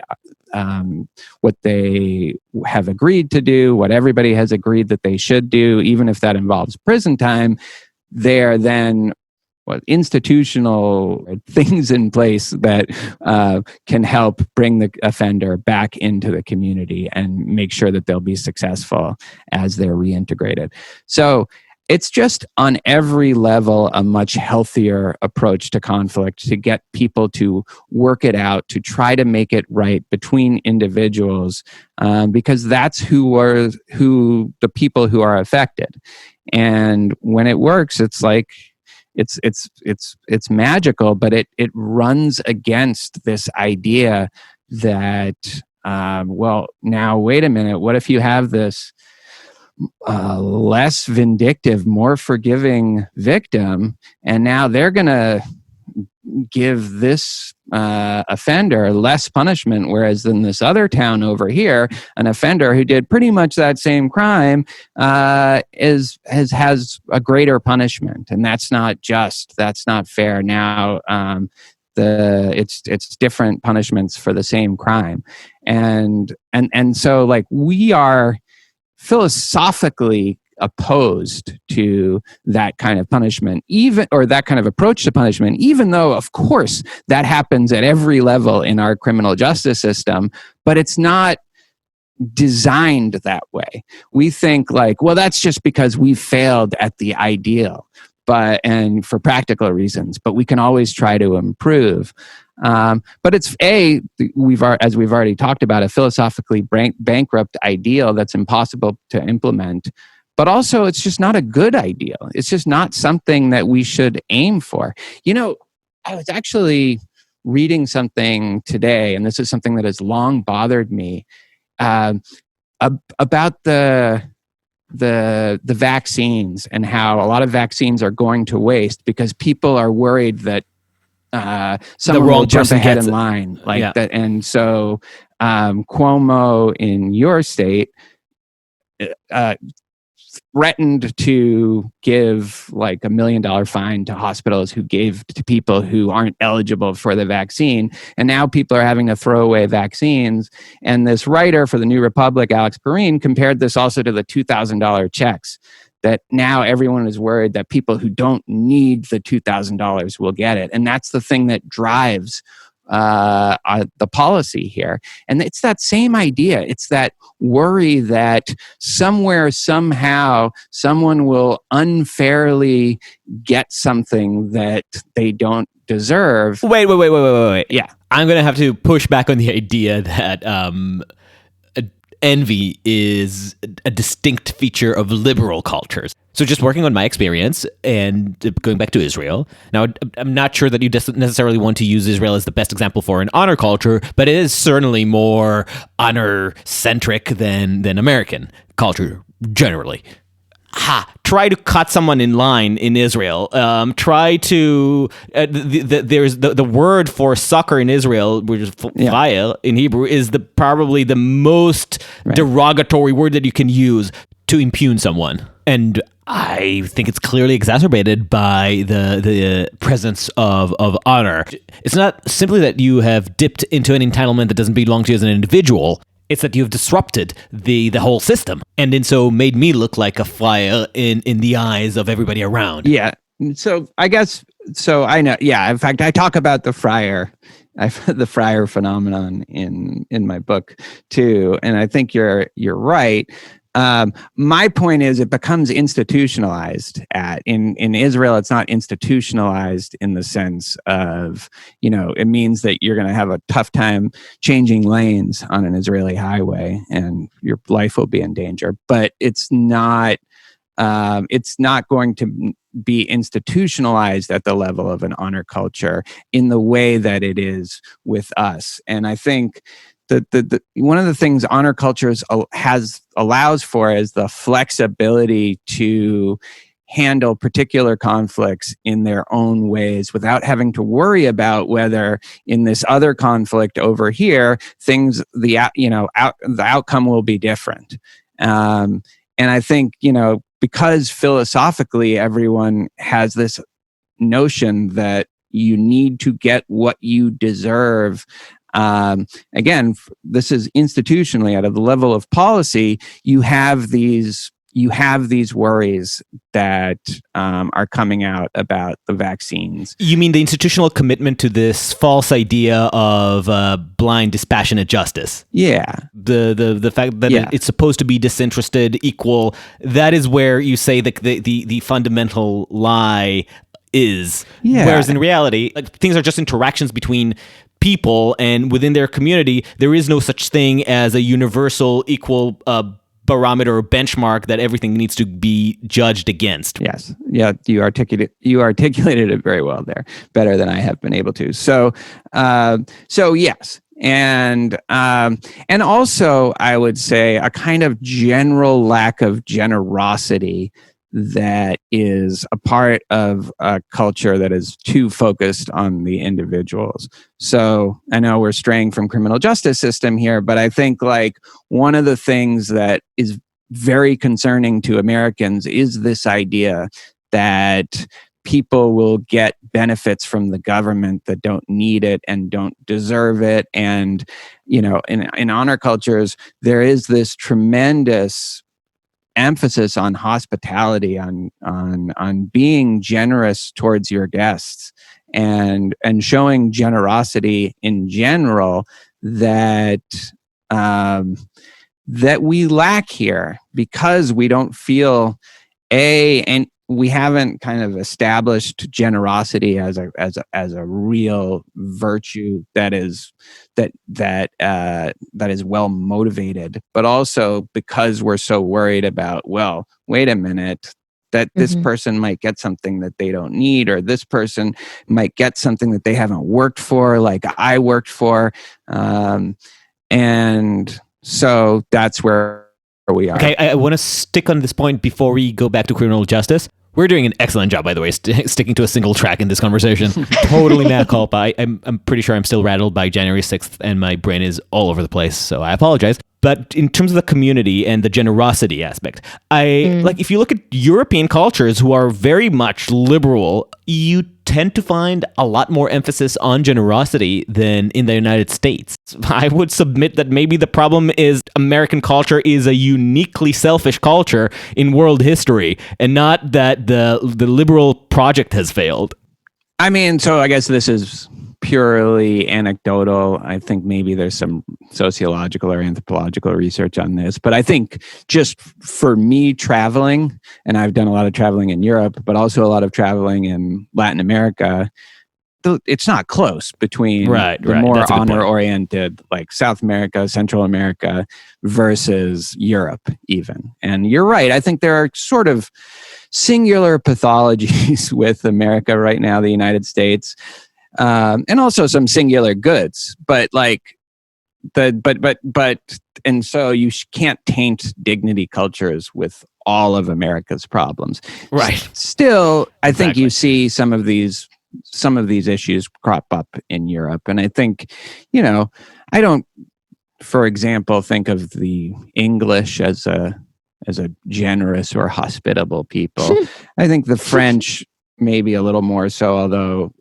have agreed to do, what everybody has agreed that they should do, even if that involves prison time, they're then institutional things in place that can help bring the offender back into the community and make sure that they'll be successful as they're reintegrated. So it's just on every level a much healthier approach to conflict, to get people to work it out, to try to make it right between individuals, because that's who the people who are affected. And when it works, it's like it's magical, but it runs against this idea that now wait a minute, what if you have this less vindictive, more forgiving victim, and now they're gonna give this offender less punishment, whereas in this other town over here, an offender who did pretty much that same crime has a greater punishment, and that's not just. That's not fair. Now, it's different punishments for the same crime, and so like we are philosophically opposed to that kind of punishment, or that kind of approach to punishment, even though, of course, that happens at every level in our criminal justice system, but it's not designed that way. We think like, well, that's just because we failed at the ideal, and for practical reasons, but we can always try to improve. But it's as we've already talked about, a philosophically bankrupt ideal that's impossible to implement. But also, it's just not a good ideal. It's just not something that we should aim for. I was actually reading something today, and this is something that has long bothered me, about the vaccines and how a lot of vaccines are going to waste because people are worried that someone will jump ahead in line that. And so Cuomo in your state threatened to give like $1 million fine to hospitals who gave to people who aren't eligible for the vaccine. And now people are having to throw away vaccines. And this writer for the New Republic, Alex Perrine, compared this also to the $2,000 checks, that now everyone is worried that people who don't need the $2,000 will get it. And that's the thing that drives the policy here. And it's that same idea. It's that worry that somewhere, somehow, someone will unfairly get something that they don't deserve. Wait. Yeah. I'm going to have to push back on the idea that envy is a distinct feature of liberal cultures. So just working on my experience and going back to Israel. Now, I'm not sure that you necessarily want to use Israel as the best example for an honor culture, but it is certainly more honor-centric than American culture generally. Try to cut someone in line in Israel. Try to there's the word for sucker in Israel, which is fa'il in Hebrew, is probably the most derogatory word that you can use to impugn someone. And I think it's clearly exacerbated by the presence of honor. It's not simply that you have dipped into an entitlement that doesn't belong to you as an individual. It's that you've disrupted the whole system, and in so made me look like a fire in the eyes of everybody around. Yeah. So I guess, I know. Yeah. In fact, I talk about the friar phenomenon in my book too, and I think you're right. My point is, it becomes institutionalized. In Israel, it's not institutionalized in the sense of, it means that you're going to have a tough time changing lanes on an Israeli highway, and your life will be in danger. But it's not going to be institutionalized at the level of an honor culture in the way that it is with us. And I think the one of the things honor cultures allows for is the flexibility to handle particular conflicts in their own ways without having to worry about whether in this other conflict over here the outcome will be different. And I think because philosophically everyone has this notion that you need to get what you deserve. Again, this is institutionally at the level of policy. You have these worries that are coming out about the vaccines. You mean the institutional commitment to this false idea of blind, dispassionate justice? Yeah. The fact that it's supposed to be disinterested, equal. That is where you say that the fundamental lie is. Yeah. Whereas in reality, things are just interactions between people, and within their community, there is no such thing as a universal, equal barometer or benchmark that everything needs to be judged against. Yes. Yeah, you articulated it very well there, better than I have been able to. So yes. And also I would say a kind of general lack of generosity that is a part of a culture that is too focused on the individuals. So I know we're straying from criminal justice system here, but I think like one of the things that is very concerning to Americans is this idea that people will get benefits from the government that don't need it and don't deserve it. And, you know, in honor cultures, there is this tremendous emphasis on hospitality, on being generous towards your guests, and showing generosity in general that that we lack here, because we don't feel and we haven't kind of established generosity as a real virtue that is well motivated, but also because we're so worried about, well, wait a minute, that this person might get something that they don't need, or this person might get something that they haven't worked for, like I worked for, and so that's where we are. Okay, I want to stick on this point before we go back to criminal justice. We're doing an excellent job, by the way, sticking to a single track in this conversation. Totally mea culpa. I'm pretty sure I'm still rattled by January 6th, and my brain is all over the place, so I apologize. But in terms of the community and the generosity aspect, like if you look at European cultures who are very much liberal, you tend to find a lot more emphasis on generosity than in the United States. I would submit that maybe the problem is American culture is a uniquely selfish culture in world history, and not that the liberal project has failed. I mean, so I guess this is purely anecdotal. I think maybe there's some sociological or anthropological research on this, but I think just for me traveling, and I've done a lot of traveling in Europe, but also a lot of traveling in Latin America, it's not close between the more honor-oriented, like South America, Central America versus Europe even. And you're right. I think there are sort of singular pathologies with America right now, the United States, and also some singular goods, but like and so you can't taint dignity cultures with all of America's problems. Right. Still, I think you see some of these issues crop up in Europe, and I think, you know, I don't, for example, think of the English as a generous or hospitable people. I think the French maybe a little more so, although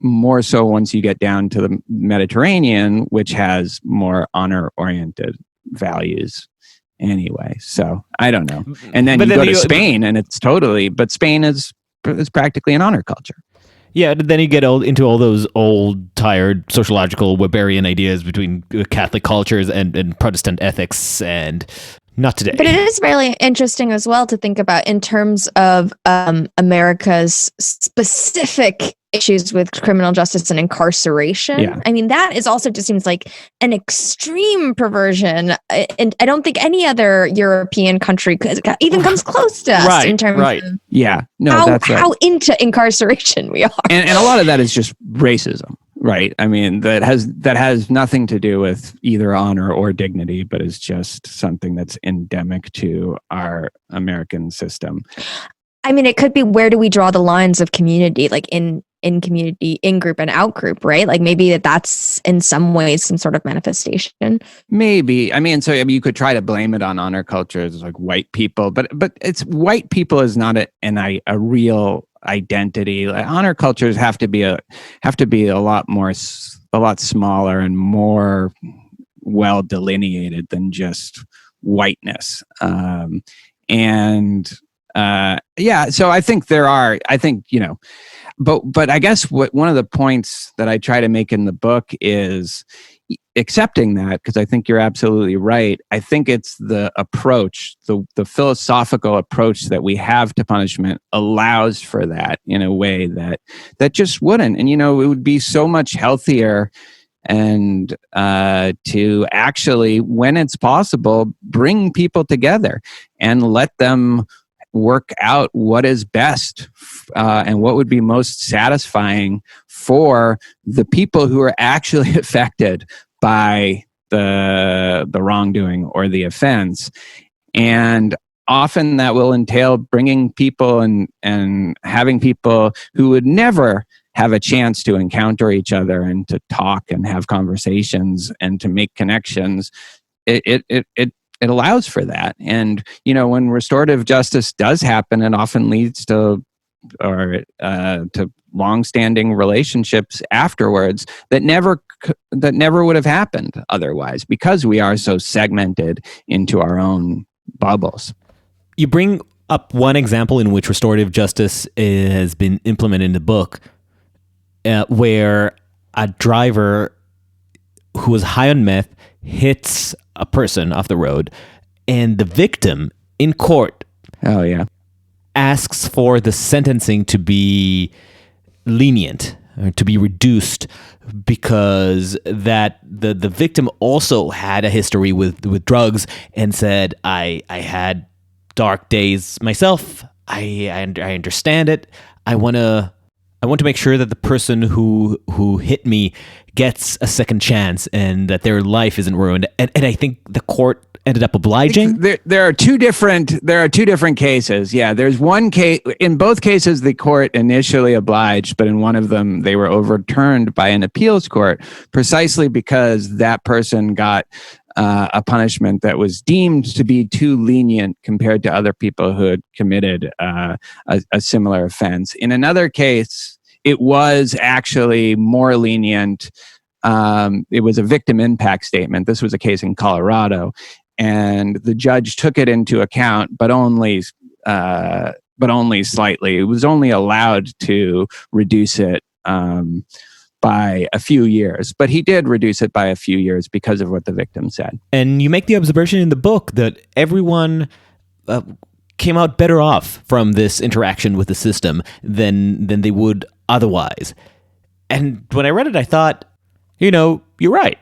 more so once you get down to the Mediterranean, which has more honor-oriented values anyway. So I don't know. And then you go to Spain, and it's totally, but Spain is practically an honor culture. Yeah, then you get into all those old, tired, sociological, Weberian ideas between Catholic cultures and Protestant ethics, and not today. But it is really interesting as well to think about in terms of America's specific issues with criminal justice and incarceration. Yeah. I mean, that is also just seems like an extreme perversion. And I don't think any other European country even comes close to us in terms of yeah. No, that's right. How into incarceration we are. And a lot of that is just racism. Right. I mean, that has nothing to do with either honor or dignity, but is just something that's endemic to our American system. I mean, it could be, where do we draw the lines of community, like in community, in group and out group, right? Like maybe that's in some ways some sort of manifestation. Maybe. I mean, you could try to blame it on honor cultures, like white people, but it's white people is not a real identity. Like, honor cultures have to be a lot smaller and more well delineated than just whiteness. So I think but I guess one of the points that I try to make in the book is accepting that, because I think you're absolutely right. I think it's the approach, the philosophical approach that we have to punishment allows for that in a way that just wouldn't. And, it would be so much healthier and to actually, when it's possible, bring people together and let them work out what is best and what would be most satisfying for the people who are actually affected by the wrongdoing or the offense. And often that will entail bringing people and having people who would never have a chance to encounter each other and to talk and have conversations and to make connections. It allows for that. And, when restorative justice does happen, it often leads to long-standing relationships afterwards that never would have happened otherwise, because we are so segmented into our own bubbles. You bring up one example in which restorative justice has been implemented in the book, where a driver who was high on meth hits a person off the road, and the victim in court asks for the sentencing to be lenient or to be reduced, because that the victim also had a history with drugs and said, I had dark days myself. I understand it. I want to make sure that the person who hit me gets a second chance and that their life isn't ruined. And I think the court ended up obliging. There are two different cases. Yeah, there's one case. In both cases, the court initially obliged, but in one of them, they were overturned by an appeals court, precisely because that person got a punishment that was deemed to be too lenient compared to other people who had committed a similar offense. In another case, it was actually more lenient. It was a victim impact statement. This was a case in Colorado, and the judge took it into account, but only slightly. It was only allowed to reduce it by a few years, but he did reduce it by a few years because of what the victim said. And you make the observation in the book that everyone came out better off from this interaction with the system than they would otherwise. And when I read it, I thought, you're right.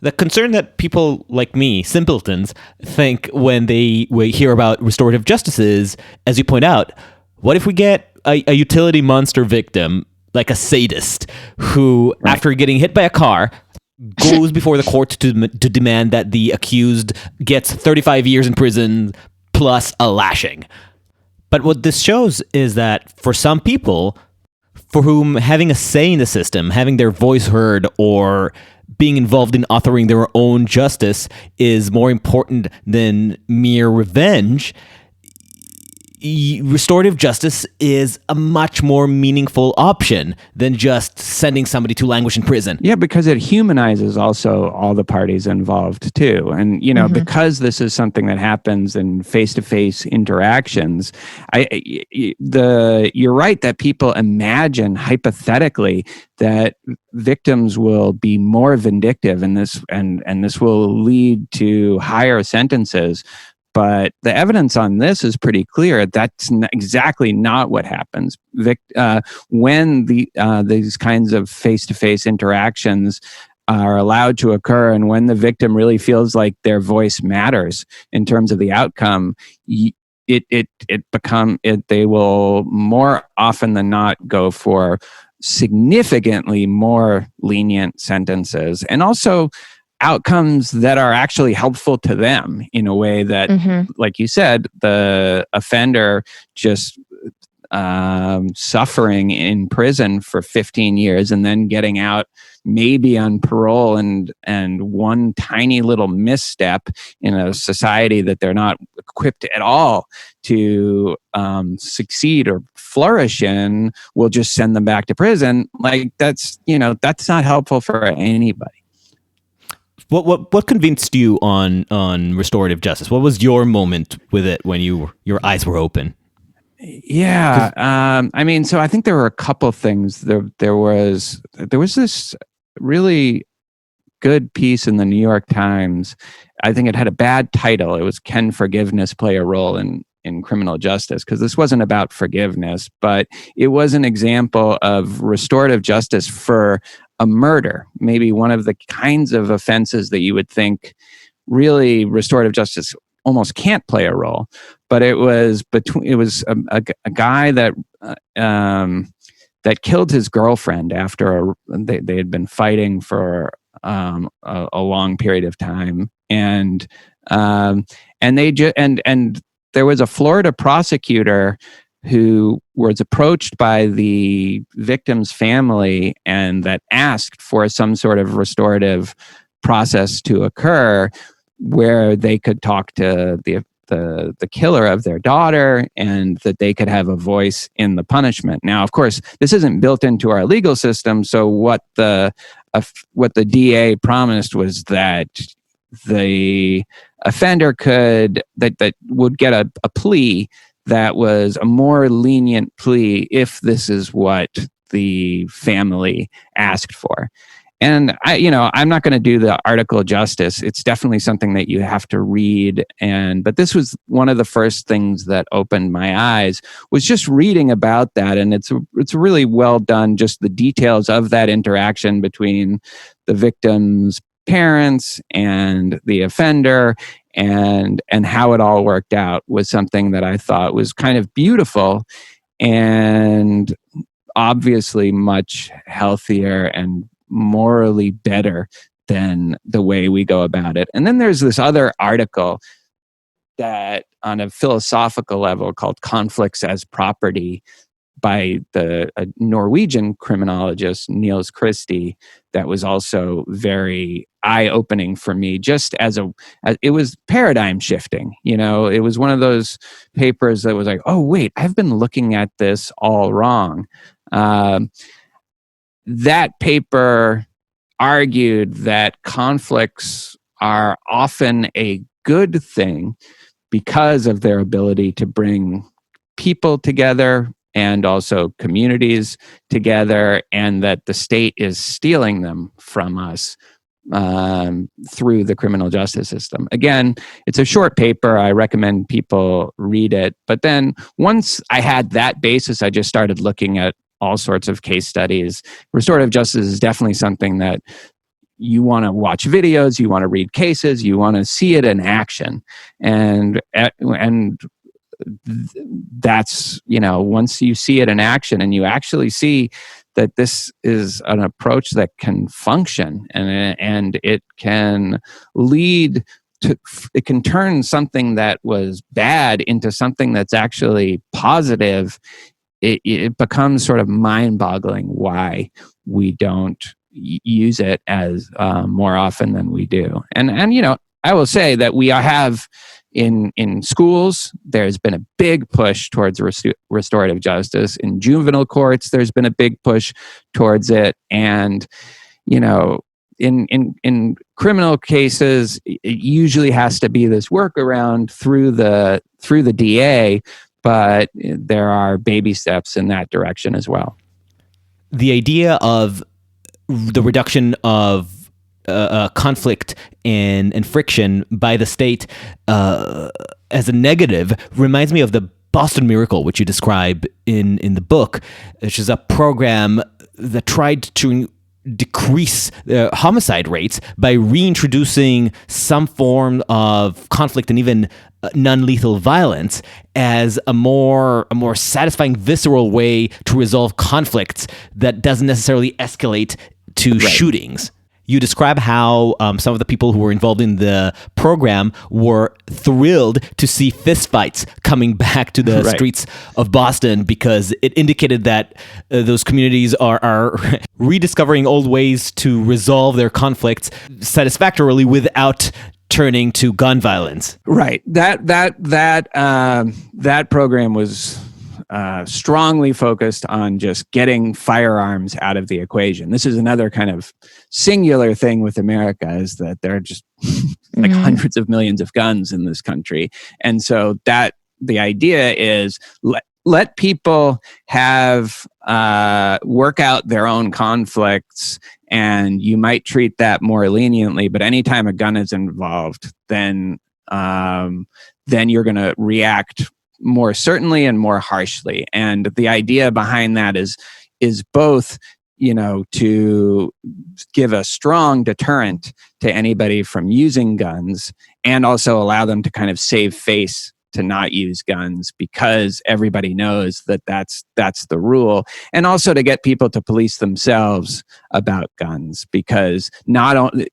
The concern that people like me, simpletons, think when they hear about restorative justice is, as you point out, what if we get a utility monster victim, like a sadist, who, after getting hit by a car, goes before the court to demand that the accused gets 35 years in prison plus a lashing. But what this shows is that for some people, for whom having a say in the system, having their voice heard, or being involved in authoring their own justice is more important than mere revenge, restorative justice is a much more meaningful option than just sending somebody to languish in prison. Yeah, because it humanizes also all the parties involved too. And, because this is something that happens in face-to-face interactions, you're right that people imagine hypothetically that victims will be more vindictive, and this will lead to higher sentences. But the evidence on this is pretty clear. That's exactly not what happens. When these kinds of face-to-face interactions are allowed to occur, and when the victim really feels like their voice matters in terms of the outcome, they will more often than not go for significantly more lenient sentences, and also outcomes that are actually helpful to them in a way that, like you said, the offender just suffering in prison for 15 years and then getting out maybe on parole and one tiny little misstep in a society that they're not equipped at all to succeed or flourish in will just send them back to prison. Like that's not helpful for anybody. What convinced you on restorative justice? What was your moment with it when your eyes were open? Yeah, so I think there were a couple things. There was this really good piece in the New York Times. I think it had a bad title. It was "Can Forgiveness Play a Role in Criminal Justice?" Because this wasn't about forgiveness, but it was an example of restorative justice for a murder, maybe one of the kinds of offenses that you would think really restorative justice almost can't play a role. But it was a guy that killed his girlfriend after they had been fighting for a long period of time, and there was a Florida prosecutor who was approached by the victim's family and that asked for some sort of restorative process to occur where they could talk to the killer of their daughter and that they could have a voice in the punishment. Now, of course, this isn't built into our legal system. So what the DA promised was that the offender would get a plea that was a more lenient plea if this is what the family asked for. And I'm not going to do the article justice. It's definitely something that you have to read. But this was one of the first things that opened my eyes, was just reading about that. And it's really well done, just the details of that interaction between the victim's parents and the offender, and how it all worked out was something that I thought was kind of beautiful and obviously much healthier and morally better than the way we go about it. And then there's this other article that on a philosophical level called Conflicts as Property by a Norwegian criminologist, Niels Christie, that was also very eye-opening for me, just as it was paradigm shifting. It was one of those papers that was like, oh, wait, I've been looking at this all wrong. That paper argued that conflicts are often a good thing because of their ability to bring people together and also communities together, and that the state is stealing them from us through the criminal justice system. Again, it's a short paper. I recommend people read it. But then once I had that basis, I just started looking at all sorts of case studies. Restorative justice is definitely something that you want to watch videos, you want to read cases, you want to see it in action. And that's, once you see it in action and you actually see that this is an approach that can function and it can lead to, it can turn something that was bad into something that's actually positive, it becomes sort of mind-boggling why we don't use it as more often than we do. And I will say that we have in schools, there's been a big push towards restorative justice. In juvenile courts, there's been a big push towards it. And, in criminal cases, it usually has to be this workaround through the DA, but there are baby steps in that direction as well. The idea of the reduction of conflict and friction by the state as a negative reminds me of the Boston Miracle, which you describe in the book, which is a program that tried to decrease homicide rates by reintroducing some form of conflict and even non-lethal violence as a more satisfying, visceral way to resolve conflicts that doesn't necessarily escalate to shootings. You describe how some of the people who were involved in the program were thrilled to see fistfights coming back to the streets of Boston because it indicated that those communities are rediscovering old ways to resolve their conflicts satisfactorily without turning to gun violence. Right. That program was strongly focused on just getting firearms out of the equation. This is another kind of singular thing with America, is that there are just like hundreds of millions of guns in this country. And so that the idea is let people have work out their own conflicts, and you might treat that more leniently. But anytime a gun is involved, then you're going to react more certainly and more harshly. And the idea behind that is both, to give a strong deterrent to anybody from using guns, and also allow them to kind of save face to not use guns because everybody knows that that's the rule, and also to get people to police themselves about guns, because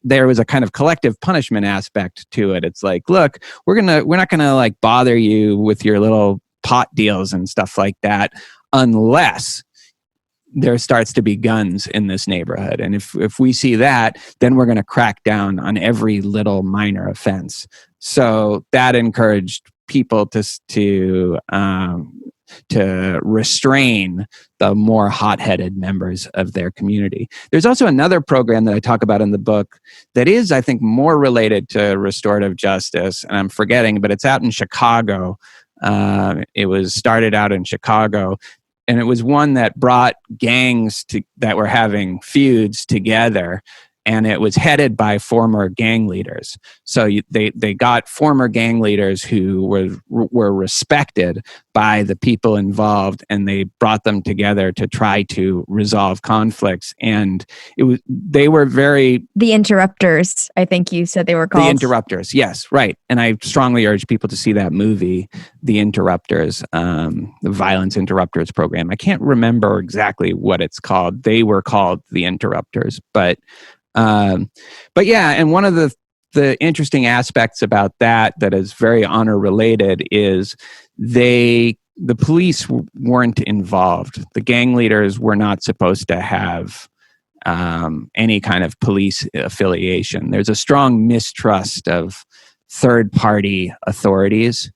there was a kind of collective punishment aspect to it. It's like, look, we're not gonna like bother you with your little pot deals and stuff like that unless there starts to be guns in this neighborhood. And if we see that, then we're going to crack down on every little minor offense. So that encouraged people to restrain the more hot-headed members of their community. There's also another program that I talk about in the book that is, I think, more related to restorative justice, and I'm forgetting, but it's out in Chicago. It was started out in Chicago. And it was one that brought gangs that were having feuds together, and it was headed by former gang leaders. So they got former gang leaders who were respected by the people involved, and they brought them together to try to resolve conflicts. And they were very... The Interrupters, I think you said they were called. The Interrupters, yes, right. And I strongly urge people to see that movie, The Interrupters, the Violence Interrupters program. I can't remember exactly what it's called. They were called The Interrupters, but yeah, and one of the interesting aspects about that is very honor related is the police weren't involved. The gang leaders were not supposed to have any kind of police affiliation. There's a strong mistrust of third-party authorities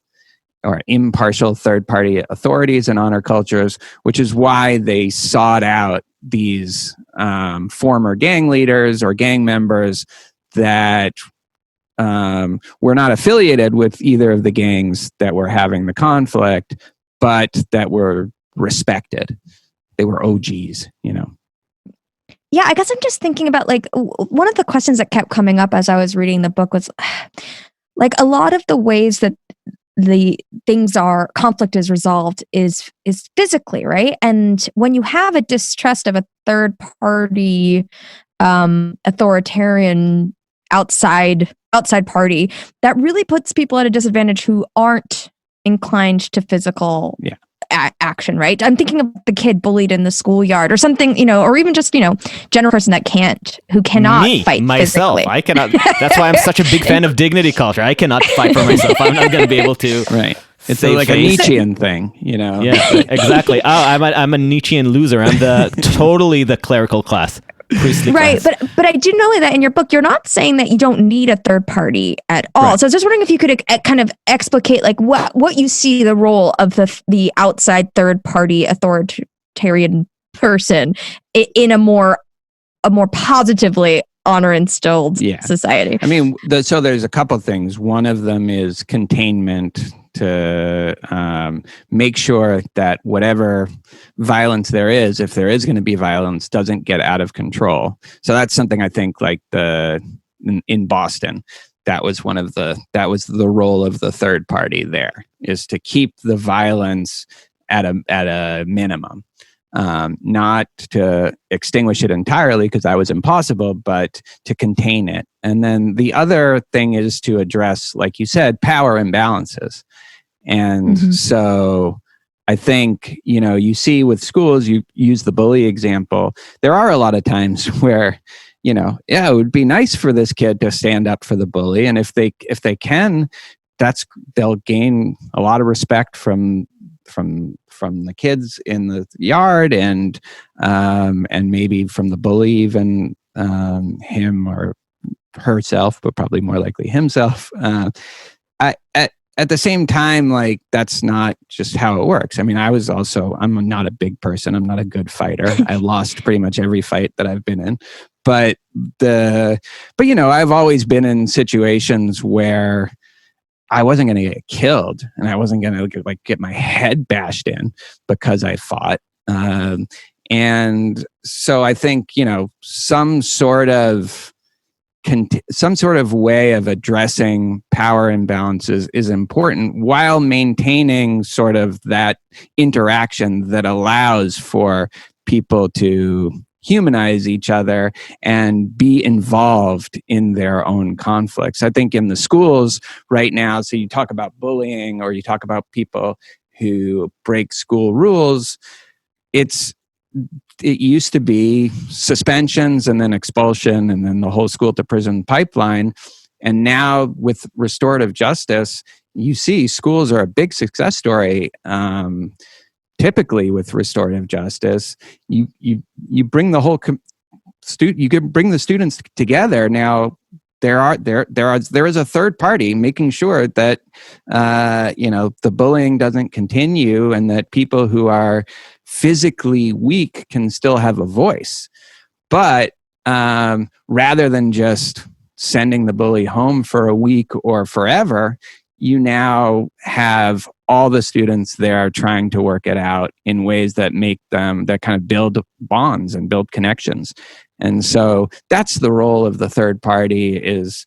or impartial third-party authorities in honor cultures, which is why they sought out these former gang leaders or gang members that were not affiliated with either of the gangs that were having the conflict, but that were respected. They were OGs, you know. Yeah, I guess I'm just thinking about, like, one of the questions that kept coming up as I was reading the book was, like, a lot of the ways that the conflict is resolved is physically, right? And when you have a distrust of a third party, authoritarian outside party, that really puts people at a disadvantage who aren't inclined to physical action, right? I'm thinking of the kid bullied in the schoolyard or something, you know, or even just, you know, general person who cannot fight myself. Physically. I cannot. That's why I'm such a big fan of dignity culture. I cannot fight for myself. I'm not going to be able to. Right. It's like a Nietzschean thing, you know? Yeah, exactly. I'm a Nietzschean loser. I'm totally the clerical class. Priestly right, class. but I do know that in your book, you're not saying that you don't need a third party at all. Right. So I was just wondering if you could kind of explicate, like, what you see the role of the outside third party authoritarian person in a more positively honor instilled society. I mean, so there's a couple things. One of them is containment, to make sure that whatever violence there is, if there is going to be violence, doesn't get out of control. So that's something I think, like in Boston, that was the role of the third party there, is to keep the violence at a minimum. Not to extinguish it entirely, because that was impossible, but to contain it. And then the other thing is to address, like you said, power imbalances. And so I think, you know, you see with schools, you use the bully example. There are a lot of times where, you know, it would be nice for this kid to stand up for the bully. And if they can, they'll gain a lot of respect from the kids in the yard, and maybe from the bully, even him or herself, but probably more likely himself. At the same time, like, that's not just how it works. I mean, I'm not a big person. I'm not a good fighter. I lost pretty much every fight that I've been in. But you know, I've always been in situations where I wasn't going to get killed, and I wasn't going to get my head bashed in because I fought. And so I think, you know, some sort of way of addressing power imbalances is important, while maintaining sort of that interaction that allows for people to humanize each other and be involved in their own conflicts. I think in the schools right now, so you talk about bullying or you talk about people who break school rules, it used to be suspensions and then expulsion and then the whole school to prison pipeline. And now with restorative justice, you see schools are a big success story. Typically with restorative justice, you bring the whole you can bring the students together. Now there is a third party making sure that the bullying doesn't continue and that people who are physically weak can still have a voice. But rather than just sending the bully home for a week or forever, you now have all the students there trying to work it out in ways that that kind of build bonds and build connections. And so that's the role of the third party, is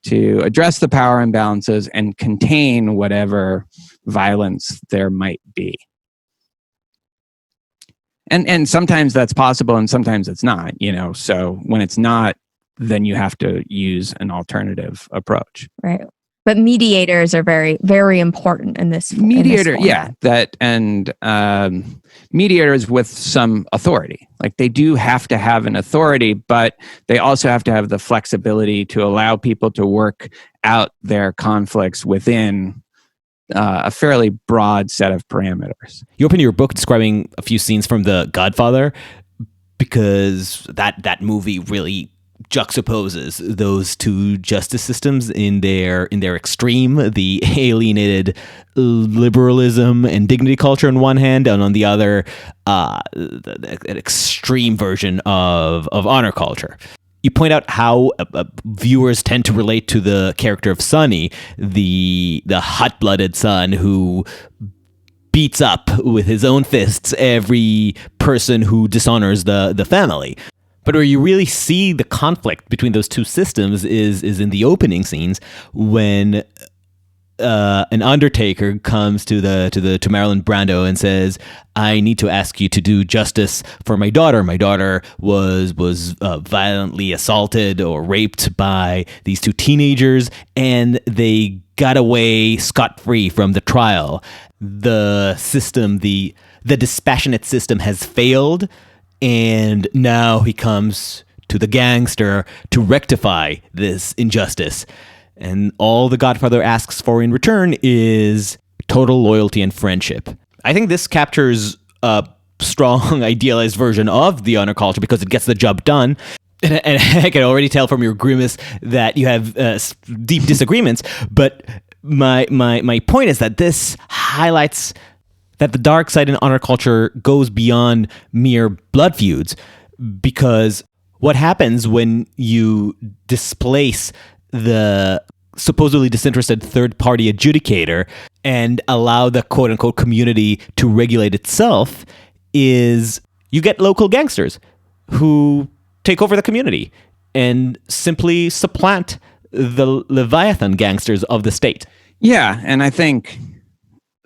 to address the power imbalances and contain whatever violence there might be. And sometimes that's possible and sometimes it's not, so when it's not, then you have to use an alternative approach. Right. But mediators are very, very important in this. Mediators with some authority. Like they do have to have an authority, but they also have to have the flexibility to allow people to work out their conflicts within a fairly broad set of parameters. You open your book describing a few scenes from The Godfather because that movie really juxtaposes those two justice systems in their extreme, the alienated liberalism and dignity culture on one hand, and on the other, an extreme version of honor culture. You point out how viewers tend to relate to the character of Sonny, the hot-blooded son who beats up with his own fists every person who dishonors the family. But where you really see the conflict between those two systems is in the opening scenes when an undertaker comes to Marlon Brando and says, "I need to ask you to do justice for my daughter. My daughter was violently assaulted or raped by these two teenagers, and they got away scot-free from the trial. The system, the dispassionate system, has failed." And now he comes to the gangster to rectify this injustice. And all the Godfather asks for in return is total loyalty and friendship. I think this captures a strong, idealized version of the honor culture because it gets the job done. And I can already tell from your grimace that you have deep disagreements. But my point is that this highlights that the dark side in honor culture goes beyond mere blood feuds, because what happens when you displace the supposedly disinterested third-party adjudicator and allow the quote-unquote community to regulate itself is you get local gangsters who take over the community and simply supplant the Leviathan gangsters of the state. Yeah, and I think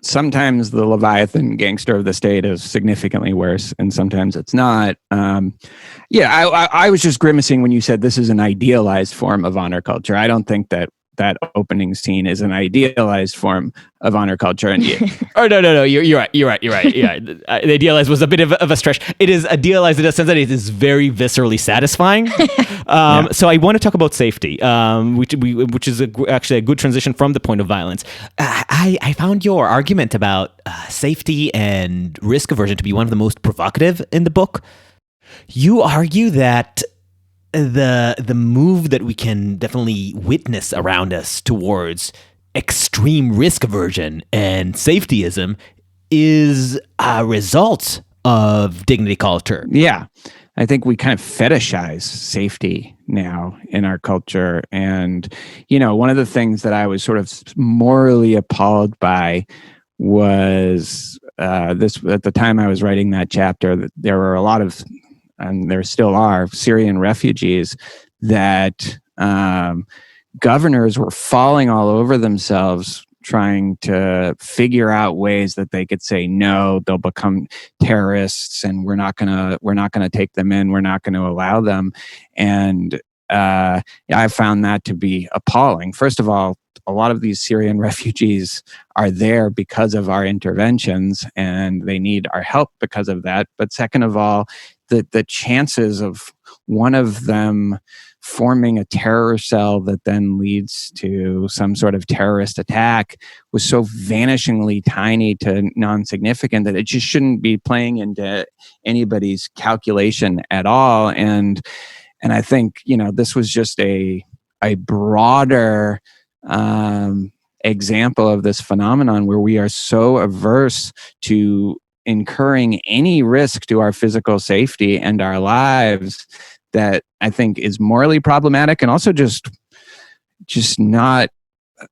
sometimes the Leviathan gangster of the state is significantly worse, and sometimes it's not. I was just grimacing when you said this is an idealized form of honor culture. I don't think that opening scene is an idealized form of honor culture. And no, you're right. Yeah, the idealized was a bit of a stretch. It is idealized in the sense that it is very viscerally satisfying. So I want to talk about safety, which is actually a good transition from the point of violence. I found your argument about safety and risk aversion to be one of the most provocative in the book. You argue that the move that we can definitely witness around us towards extreme risk aversion and safetyism is a result of dignity culture. Yeah. I think we kind of fetishize safety now in our culture. And, one of the things that I was sort of morally appalled by was this, at the time I was writing that chapter, that there were a lot of, and there still are, Syrian refugees that governors were falling all over themselves trying to figure out ways that they could say no, they'll become terrorists, and we're not gonna take them in. We're not going to allow them. And I found that to be appalling. First of all, a lot of these Syrian refugees are there because of our interventions, and they need our help because of that. But second of all, the chances of one of them forming a terror cell that then leads to some sort of terrorist attack was so vanishingly tiny to non-significant that it just shouldn't be playing into anybody's calculation at all. And I think, this was just a broader example of this phenomenon where we are so averse to incurring any risk to our physical safety and our lives that I think is morally problematic, and also just not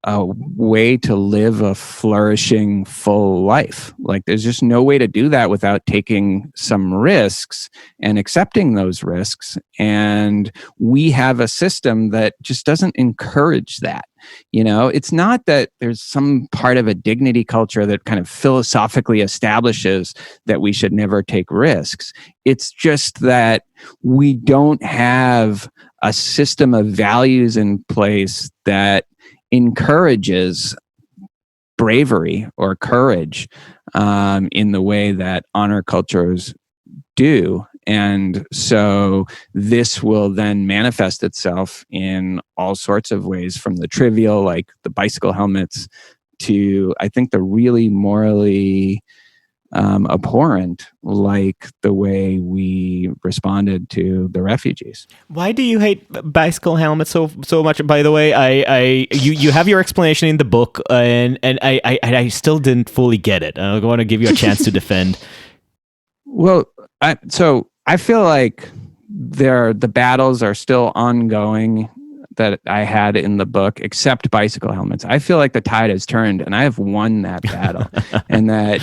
a way to live a flourishing, full life. Like, there's just no way to do that without taking some risks and accepting those risks. And we have a system that just doesn't encourage that. It's not that there's some part of a dignity culture that kind of philosophically establishes that we should never take risks. It's just that we don't have a system of values in place that encourages bravery or courage in the way that honor cultures do. And so this will then manifest itself in all sorts of ways, from the trivial, like the bicycle helmets, to I think the really morally abhorrent, like the way we responded to the refugees. Why do you hate bicycle helmets so much? By the way, you have your explanation in the book, and I still didn't fully get it. I want to give you a chance to defend. Well, I feel like the battles are still ongoing that I had in the book, except bicycle helmets. I feel like the tide has turned, and I have won that battle. And that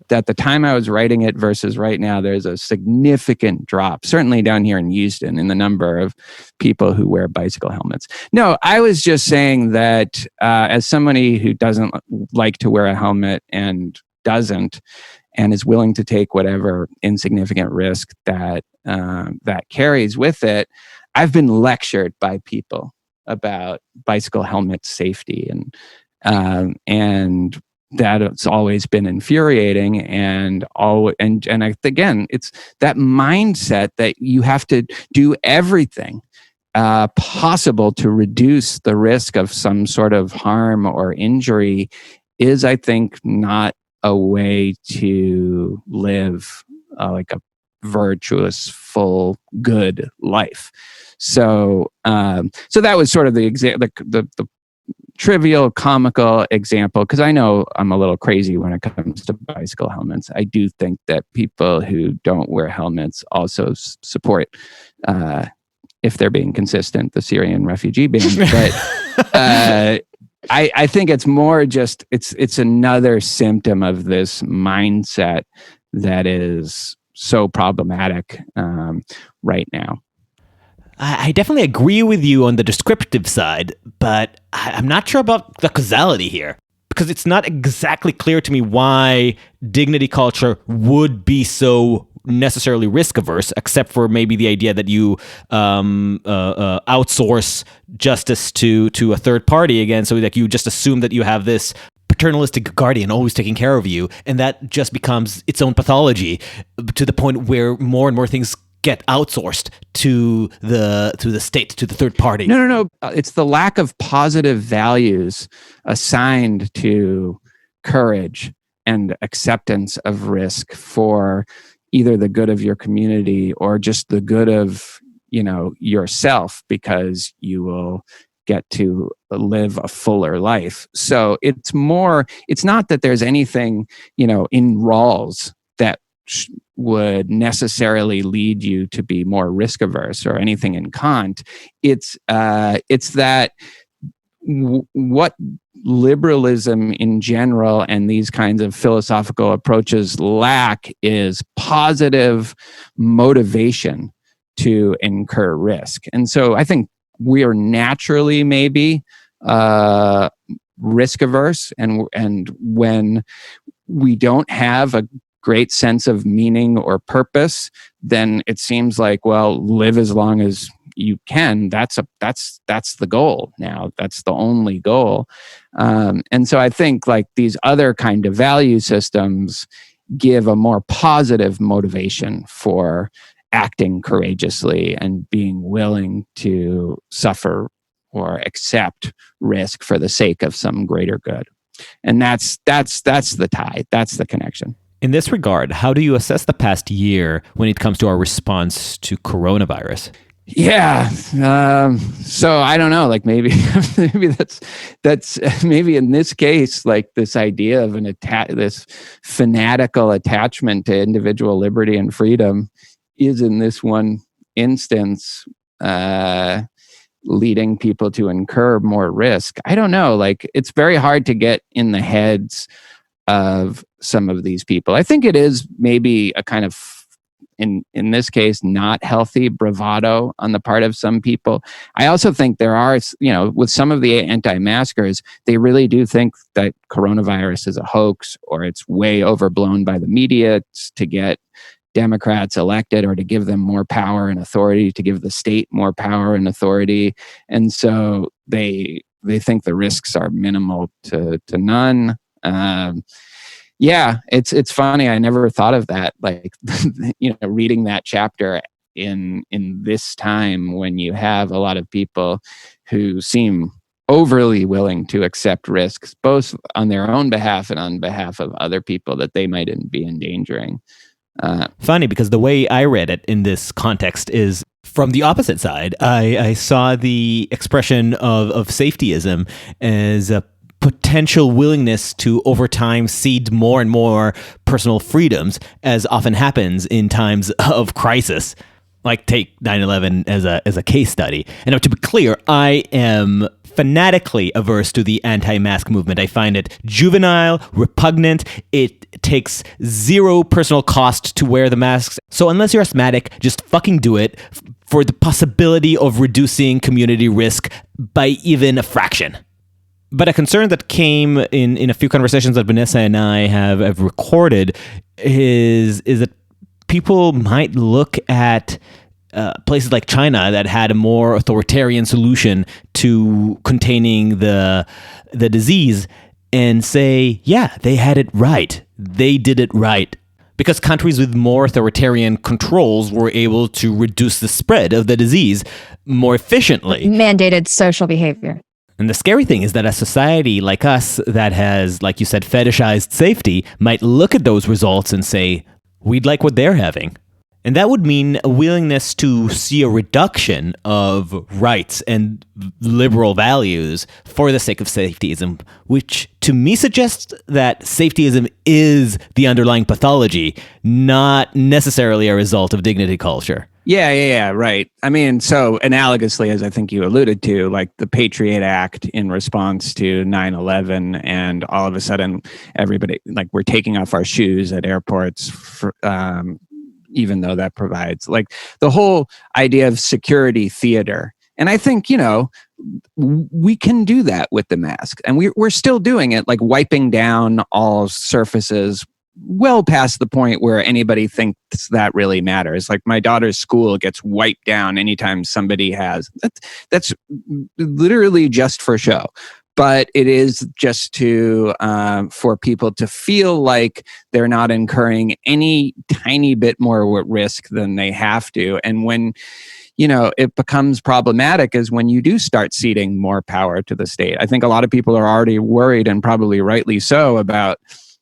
the time I was writing it versus right now, there's a significant drop, certainly down here in Houston, in the number of people who wear bicycle helmets. No, I was just saying that as somebody who doesn't like to wear a helmet and is willing to take whatever insignificant risk that carries with it, I've been lectured by people about bicycle helmet safety, and that it's always been infuriating. And again, it's that mindset that you have to do everything possible to reduce the risk of some sort of harm or injury is, I think, not a way to live like a virtuous, full, good life. So that was sort of the trivial, comical example, because I know I'm a little crazy when it comes to bicycle helmets. I do think that people who don't wear helmets also support, if they're being consistent, the Syrian refugee ban. But I think it's more just it's another symptom of this mindset that is so problematic right now. I definitely agree with you on the descriptive side, but I'm not sure about the causality here, because it's not exactly clear to me why dignity culture would be so necessarily risk averse, except for maybe the idea that you outsource justice to a third party again. So like you just assume that you have this paternalistic guardian always taking care of you, and that just becomes its own pathology to the point where more and more things get outsourced to the state, to the third party. No. It's the lack of positive values assigned to courage and acceptance of risk for either the good of your community or just the good of, yourself, because you will get to live a fuller life. So it's not that there's anything, in Rawls that would necessarily lead you to be more risk averse, or anything in Kant. It's that what liberalism in general and these kinds of philosophical approaches lack is positive motivation to incur risk. And so I think we are naturally maybe risk averse, and when we don't have a great sense of meaning or purpose, then it seems like, well, live as long as you can. That's the goal now. That's the only goal. And so I think like these other kind of value systems give a more positive motivation for acting courageously and being willing to suffer or accept risk for the sake of some greater good. And that's the tie. That's the connection. In this regard, how do you assess the past year when it comes to our response to coronavirus? Yeah. So I don't know, like maybe that's maybe in this case, like this idea of this fanatical attachment to individual liberty and freedom is in this one instance, leading people to incur more risk. I don't know, like it's very hard to get in the heads of some of these people. I think it is maybe a kind of, in this case, not healthy bravado on the part of some people. I also think there are, with some of the anti-maskers, they really do think that coronavirus is a hoax or it's way overblown by the media to get Democrats elected or to give them more power and authority, to give the state more power and authority. And so they think the risks are minimal to none. Yeah, it's funny. I never thought of that. Like, reading that chapter in this time when you have a lot of people who seem overly willing to accept risks, both on their own behalf and on behalf of other people that they might be endangering. Funny, because the way I read it in this context is from the opposite side. I saw the expression of safetyism as a potential willingness to, over time, cede more and more personal freedoms, as often happens in times of crisis. Like, take 9/11 as a case study. And to be clear, I am fanatically averse to the anti-mask movement. I find it juvenile, repugnant. It takes zero personal cost to wear the masks. So unless you're asthmatic, just fucking do it for the possibility of reducing community risk by even a fraction. But a concern that came in a few conversations that Vanessa and I have recorded is that people might look at places like China that had a more authoritarian solution to containing the disease and say, yeah, they had it right. They did it right. Because countries with more authoritarian controls were able to reduce the spread of the disease more efficiently. Mandated social behavior. And the scary thing is that a society like us that has, like you said, fetishized safety might look at those results and say, we'd like what they're having. And that would mean a willingness to see a reduction of rights and liberal values for the sake of safetyism, which to me suggests that safetyism is the underlying pathology, not necessarily a result of dignity culture. Yeah, right. I mean, so analogously, as I think you alluded to, like the Patriot Act in response to 9/11, and all of a sudden everybody, like, we're taking off our shoes at airports for, even though that provides, like, the whole idea of security theater. And I think, we can do that with the mask, and we're still doing it, like wiping down all surfaces well past the point where anybody thinks that really matters. Like, my daughter's school gets wiped down anytime somebody has. That's literally just for show. But it is just to for people to feel like they're not incurring any tiny bit more risk than they have to. And when it becomes problematic is when you do start ceding more power to the state. I think a lot of people are already worried, and probably rightly so, about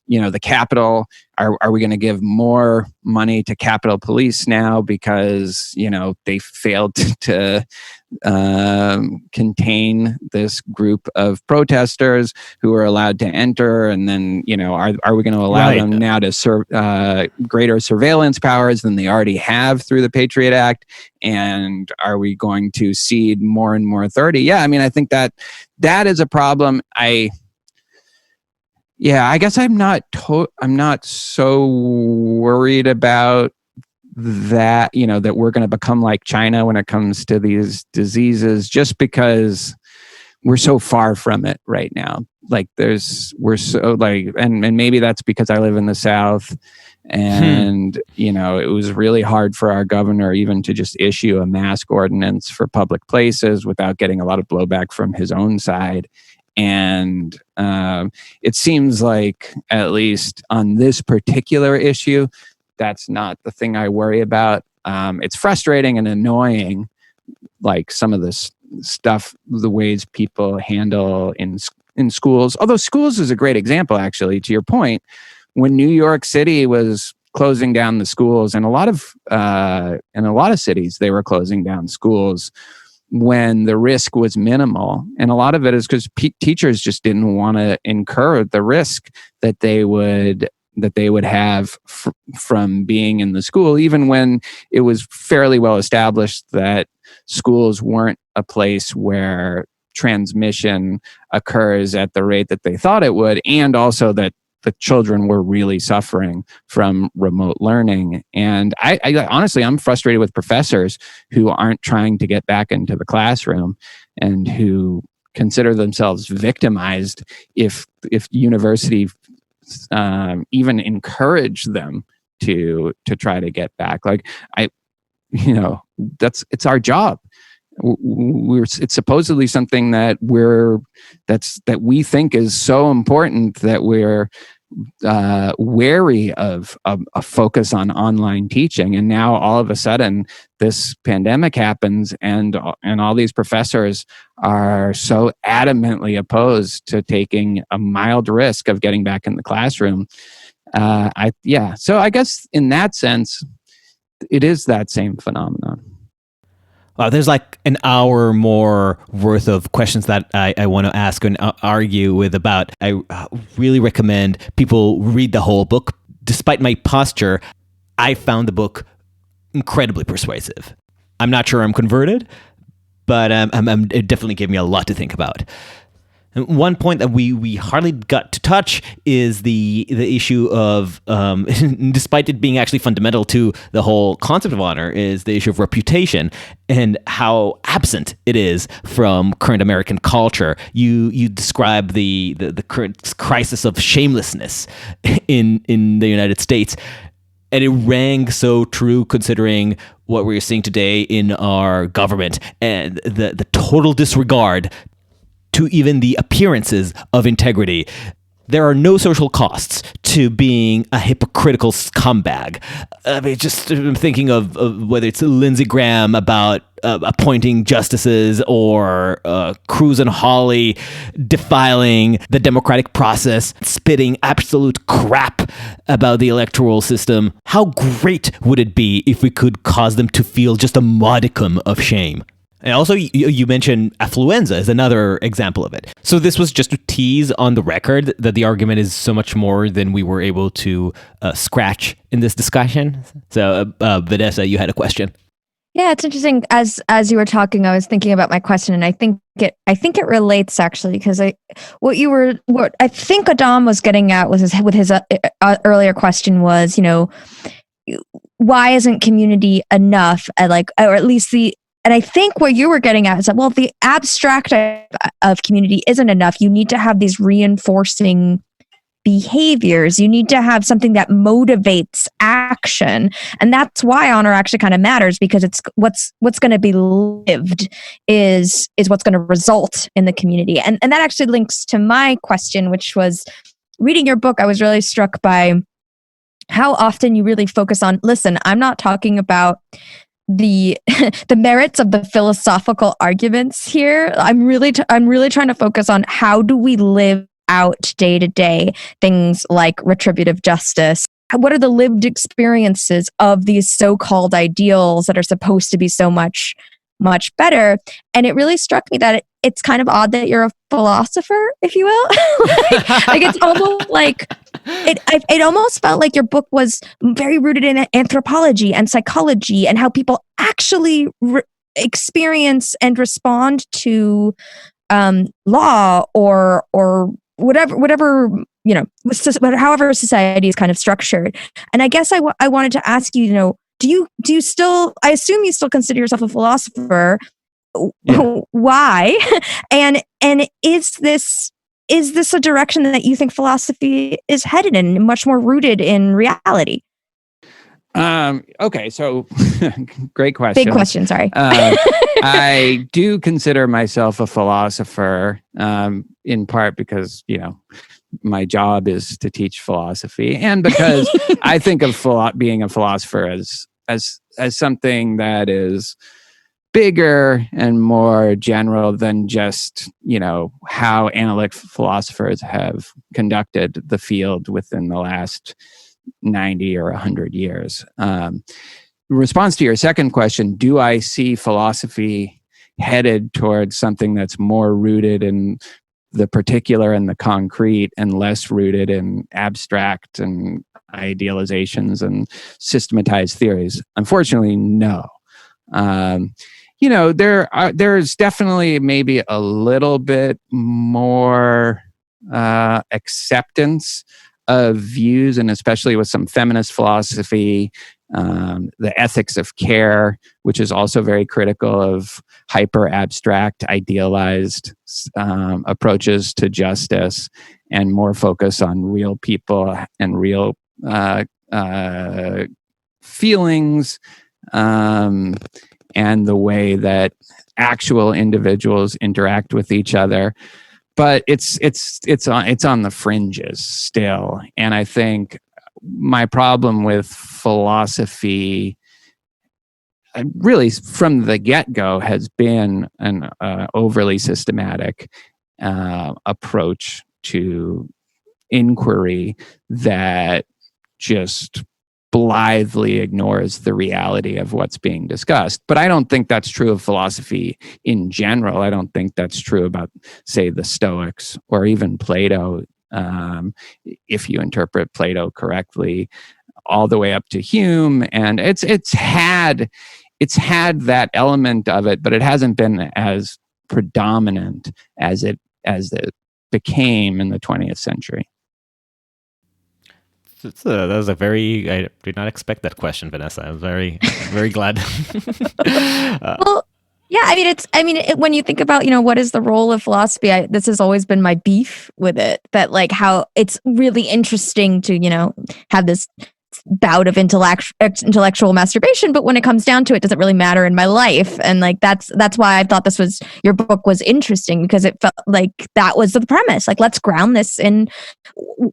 the Capitol. Are we going to give more money to Capitol Police now because they failed to contain this group of protesters who are allowed to enter? And then are we going to allow them now to serve greater surveillance powers than they already have through the Patriot Act? And are we going to cede more and more authority? Yeah, I mean, I think that is a problem. I guess I'm not so worried about that, that we're going to become like China when it comes to these diseases, just because, we're so far from it right now. Like we're so like, and maybe that's because I live in the South, and it was really hard for our governor even to just issue a mask ordinance for public places without getting a lot of blowback from his own side. And it seems like, at least on this particular issue, that's not the thing I worry about. It's frustrating and annoying, like some of this stuff, the ways people handle in schools. Although schools is a great example, actually, to your point. When New York City was closing down the schools, and in a lot of cities, they were closing down schools when the risk was minimal. And a lot of it is because teachers just didn't want to incur the risk that they would have from being in the school, even when it was fairly well established that schools weren't a place where transmission occurs at the rate that they thought it would, and also that the children were really suffering from remote learning. And I honestly, I'm frustrated with professors who aren't trying to get back into the classroom and who consider themselves victimized if university even encourage them to try to get back. Like it's our job. It's supposedly something that we think is so important that we're wary of a focus on online teaching. And now all of a sudden this pandemic happens, and all these professors are so adamantly opposed to taking a mild risk of getting back in the classroom. So I guess in that sense, it is that same phenomenon. There's like an hour more worth of questions that I want to ask and argue with about. I really recommend people read the whole book. Despite my posture, I found the book incredibly persuasive. I'm not sure I'm converted, but it definitely gave me a lot to think about. And one point that we hardly got to touch is the issue of, despite it being actually fundamental to the whole concept of honor, is the issue of reputation and how absent it is from current American culture. You describe the current crisis of shamelessness in the United States. And it rang so true considering what we're seeing today in our government and the total disregard to even the appearances of integrity. There are no social costs to being a hypocritical scumbag. I'm thinking of whether it's Lindsey Graham about appointing justices, or Cruz and Hawley defiling the democratic process, spitting absolute crap about the electoral system. How great would it be if we could cause them to feel just a modicum of shame? And also, you mentioned affluenza as another example of it. So this was just to tease on the record that the argument is so much more than we were able to scratch in this discussion. So, Vanessa, you had a question. Yeah, it's interesting. As you were talking, I was thinking about my question, and I think it relates actually, because what I think Adam was getting at with his earlier question was, why isn't community enough? Or at least and I think what you were getting at is that, well, the abstract of community isn't enough. You need to have these reinforcing behaviors. You need to have something that motivates action. And that's why honor actually kind of matters, because it's what's going to be lived is what's going to result in the community. And that actually links to my question, which was, reading your book, I was really struck by how often you really focus on, listen, I'm not talking about the merits of the philosophical arguments here. I'm really trying to focus on how do we live out day to day things like retributive justice. What are the lived experiences of these so-called ideals that are supposed to be so much better? And it really struck me that it's kind of odd that you're a philosopher, if you will. like it's almost like it almost felt like your book was very rooted in anthropology and psychology and how people actually experience and respond to law or whatever however society is kind of structured. And I guess I wanted to ask you, do you still, I assume you still consider yourself a philosopher, why? And is this a direction that you think philosophy is headed in, much more rooted in reality? Okay, so great question. Big question, sorry. I do consider myself a philosopher, in part because, my job is to teach philosophy, and because I think of being a philosopher as something that is bigger and more general than just, how analytic philosophers have conducted the field within the last 90 or 100 years. In response to your second question, do I see philosophy headed towards something that's more rooted in the particular and the concrete and less rooted in abstract and idealizations and systematized theories? Unfortunately, no. There's definitely maybe a little bit more acceptance of views, and especially with some feminist philosophy, the ethics of care, which is also very critical of hyper abstract, idealized approaches to justice, and more focus on real people and real feelings, and the way that actual individuals interact with each other. But it's on the fringes still, and I think my problem with philosophy, really from the get-go, has been an overly systematic approach to inquiry that just blithely ignores the reality of what's being discussed. But I don't think that's true of philosophy in general. I don't think that's true about, say, the Stoics or even Plato, if you interpret Plato correctly, all the way up to Hume. And it's had that element of it, but it hasn't been as predominant as it became in the 20th century. That was I did not expect that question, Vanessa. I'm very, very glad. Well, yeah, when you think about, what is the role of philosophy, this has always been my beef with it, that like how it's really interesting to, have this bout of intellectual masturbation, but when it comes down to it, doesn't really matter in my life. And like that's why I thought your book was interesting, because it felt like that was the premise. Like, let's ground this in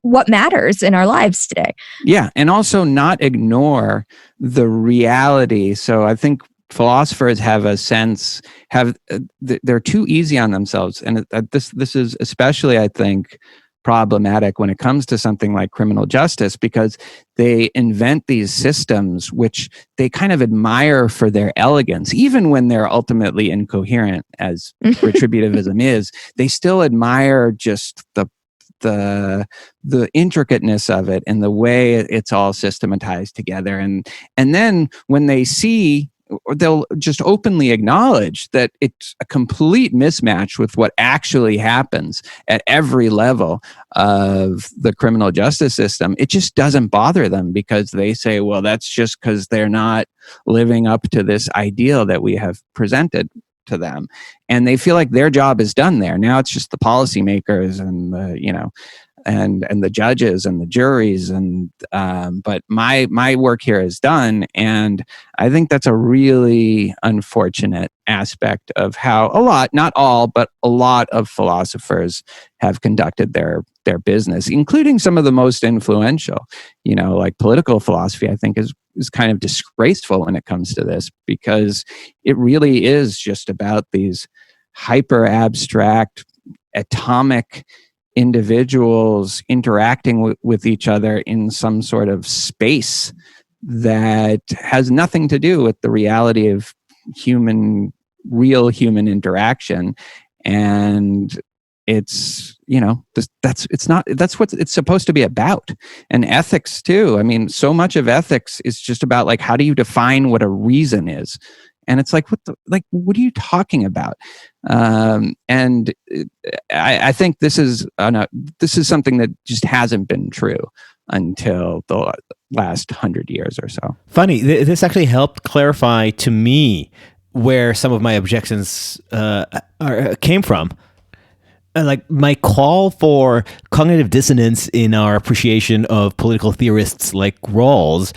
what matters in our lives today. Yeah, and also not ignore the reality. So I think philosophers have they're too easy on themselves, and this is especially, I think, problematic when it comes to something like criminal justice, because they invent these systems which they kind of admire for their elegance, even when they're ultimately incoherent, as retributivism is. They still admire just the intricateness of it and the way it's all systematized together, and then when they see, they'll just openly acknowledge that it's a complete mismatch with what actually happens at every level of the criminal justice system. It just doesn't bother them, because they say, well, that's just because they're not living up to this ideal that we have presented to them. And they feel like their job is done there. Now it's just the policymakers and and the judges and the juries, and but my work here is done, and I think that's a really unfortunate aspect of how not all, but a lot of philosophers have conducted their business, including some of the most influential. Like political philosophy, I think is kind of disgraceful when it comes to this, because it really is just about these hyper abstract, atomic individuals interacting with each other in some sort of space that has nothing to do with the reality of real human interaction. And it's, that's what it's supposed to be about. And ethics too. I mean, so much of ethics is just about like, how do you define what a reason is? And it's like, what are you talking about? And I think this is something that just hasn't been true until the last 100 years or so. Funny, this actually helped clarify to me where some of my objections came from. Like my call for cognitive dissonance in our appreciation of political theorists like Rawls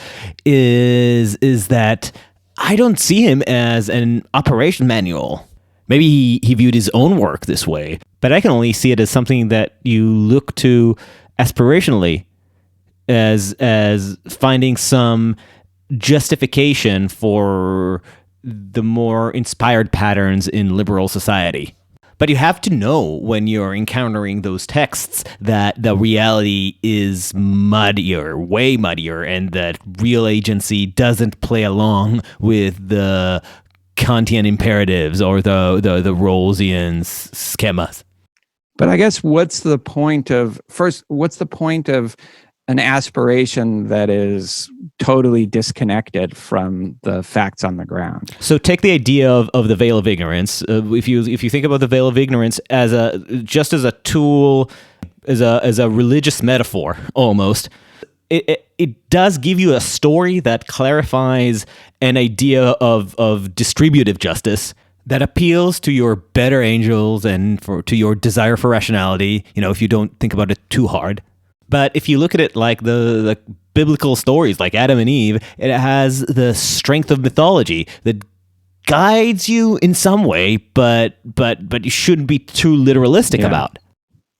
is that I don't see him as an operation manual. Maybe he viewed his own work this way, but I can only see it as something that you look to aspirationally, as finding some justification for the more inspired patterns in liberal society. But you have to know when you're encountering those texts that the reality is muddier, way muddier, and that real agency doesn't play along with the Kantian imperatives or the Rawlsian schemas. But I guess what's the point of an aspiration that is totally disconnected from the facts on the ground? So take the idea of the veil of ignorance. If you think about the veil of ignorance as a tool, as a religious metaphor, almost, it does give you a story that clarifies an idea of distributive justice that appeals to your better angels and to your desire for rationality. If you don't think about it too hard. But if you look at it like the biblical stories, like Adam and Eve, it has the strength of mythology that guides you in some way, but you shouldn't be too literalistic about.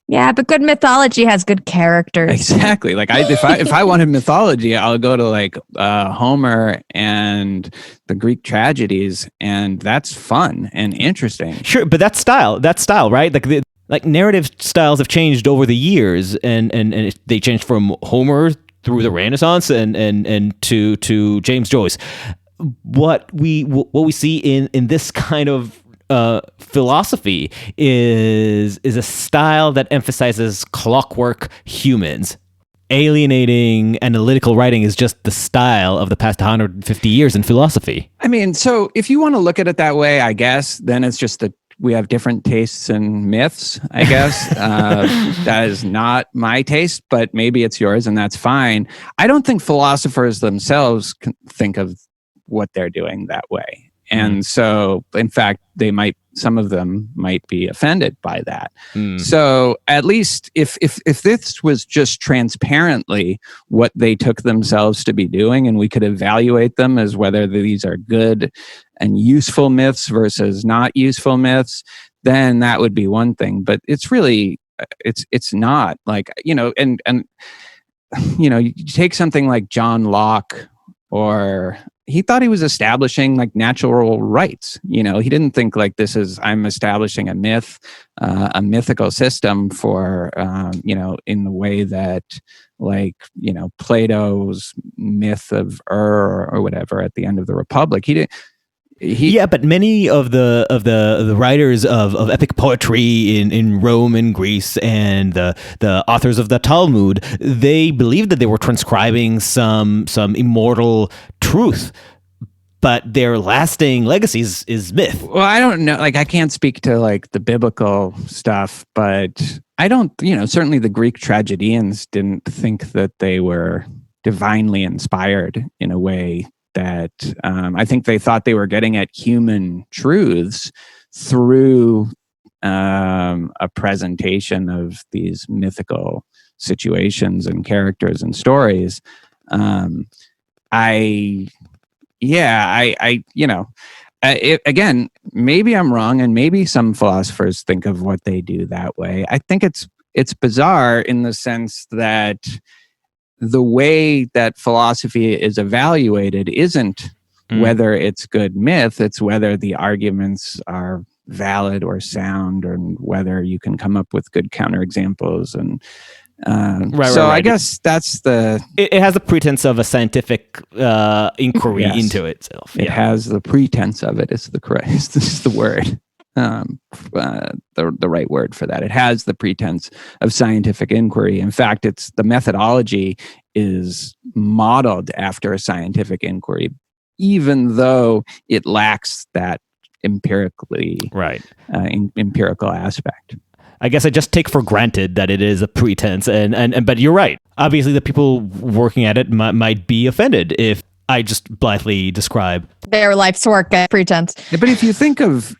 Yeah, but good mythology has good characters. Exactly. Like if I wanted mythology, I'll go to like Homer and the Greek tragedies, and that's fun and interesting. Sure, but that's style, right? Like narrative styles have changed over the years, and they changed from Homer through the Renaissance and to James Joyce. What we see in this kind of philosophy is a style that emphasizes clockwork humans. Alienating analytical writing is just the style of the past 150 years in philosophy. I mean, so if you want to look at it that way, I guess, then it's just that we have different tastes in myths, I guess. That is not my taste, but maybe it's yours, and that's fine. I don't think philosophers themselves can think of what they're doing that way. And so, in fact, some of them might be offended by that. So at least if this was just transparently what they took themselves to be doing, and we could evaluate them as whether these are good and useful myths versus not useful myths, then that would be one thing. But it's really, it's not like, and you take something like John Locke, or he thought he was establishing like natural rights. He didn't think like I'm establishing a myth, a mythical system for, in the way that Plato's myth of or whatever at the end of the Republic. But many of the writers of epic poetry in Rome and Greece and the authors of the Talmud, they believed that they were transcribing some immortal truth, but their lasting legacies is myth. Well, I don't know. Like, I can't speak to like the biblical stuff, but I don't. Certainly the Greek tragedians didn't think that they were divinely inspired in a way that I think they thought they were getting at human truths through a presentation of these mythical situations and characters and stories. Again, maybe I'm wrong, and maybe some philosophers think of what they do that way. I think it's bizarre in the sense that the way that philosophy is evaluated isn't whether it's good myth, it's whether the arguments are valid or sound, and whether you can come up with good counterexamples. And right. I guess that's it has the pretense of a scientific inquiry into itself. It has the pretense of it. This is the word. The right word for that. It has the pretense of scientific inquiry. In fact, the methodology is modeled after a scientific inquiry, even though it lacks that empirical aspect. I guess I just take for granted that it is a pretense, but you're right. Obviously, the people working at it might be offended if I just blithely describe. Their life's work at pretense. Yeah, but if you think of,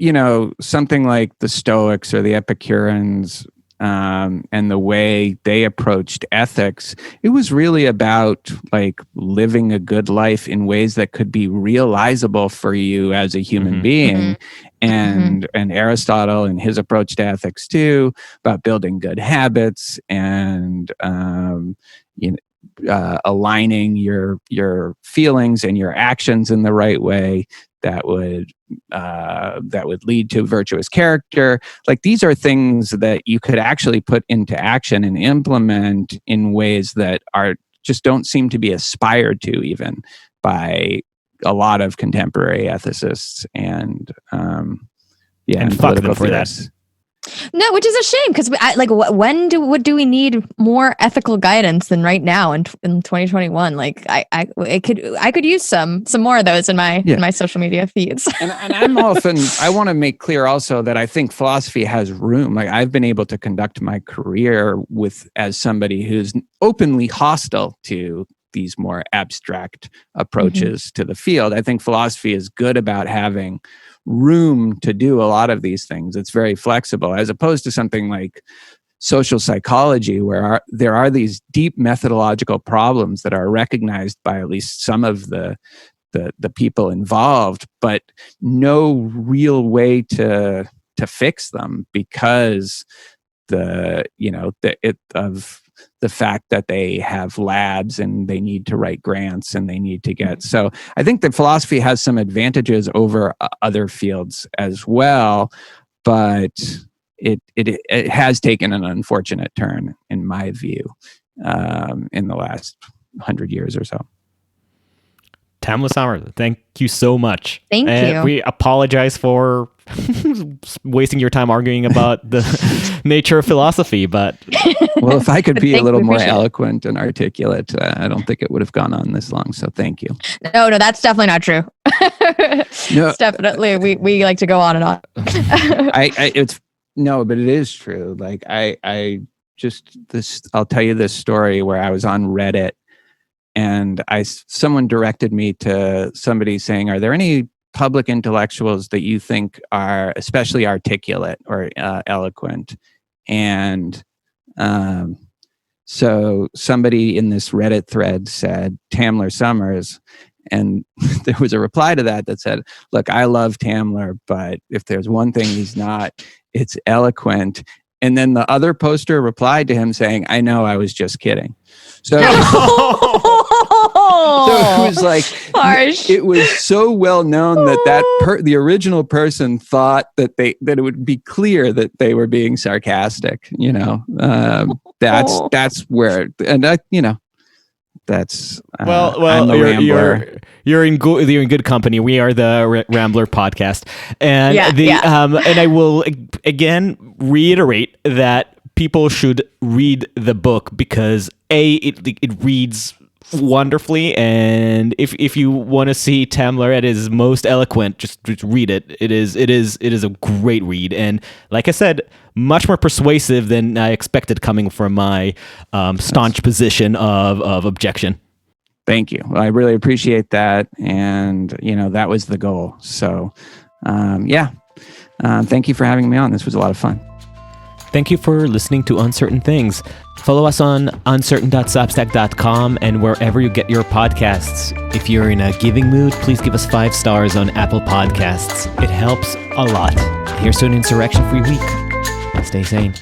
something like the Stoics or the Epicureans, and the way they approached ethics, it was really about like living a good life in ways that could be realizable for you as a human being. And Aristotle and his approach to ethics too, about building good habits and aligning your feelings and your actions in the right way that would lead to virtuous character. Like, these are things that you could actually put into action and implement in ways that just don't seem to be aspired to even by a lot of contemporary ethicists and fuck them for that. No, which is a shame, because when do we need more ethical guidance than right now in 2021? Like, I could use some more of those in my social media feeds. and I want to make clear also that I think philosophy has room. Like, I've been able to conduct my career as somebody who's openly hostile to these more abstract approaches to the field. I think philosophy is good about having room to do a lot of these things. It's very flexible, as opposed to something like social psychology, where there are these deep methodological problems that are recognized by at least some of the people involved, but no real way to fix them because the fact that they have labs and they need to write grants and they need to get. So I think that philosophy has some advantages over other fields as well, but it has taken an unfortunate turn, in my view, in the last 100 years or so. Tamler Sommers, thank you so much. Thank you. We apologize for wasting your time arguing about the nature of philosophy, but... Well, if I could be a little more eloquent and articulate, I don't think it would have gone on this long, so thank you. No, that's definitely not true. No, it's definitely, we like to go on and on. But it is true. Like, I'll tell you this story where I was on Reddit, and someone directed me to somebody saying, are there any public intellectuals that you think are especially articulate or eloquent? And so somebody in this Reddit thread said Tamler Sommers, and there was a reply to that said, look, I love Tamler, but if there's one thing he's not, it's eloquent. And then the other poster replied to him saying, I know, I was just kidding. So, so it was like, harsh. It was so well known that the original person thought that it would be clear that they were being sarcastic. That's where, and that's well. I'm a rambler. You're in good company. We are the Rambler podcast, and and I will again reiterate that people should read the book because it reads wonderfully, and if you want to see Tamler at his most eloquent, just read it. It is a great read, and like I said, much more persuasive than I expected coming from my staunch position of objection. Thank you. Well, I really appreciate that, and that was the goal. So, thank you for having me on. This was a lot of fun. Thank you for listening to Uncertain Things. Follow us on uncertain.substack.com and wherever you get your podcasts. If you're in a giving mood, please give us 5 stars on Apple Podcasts. It helps a lot. Here's to an insurrection-free week. Stay sane.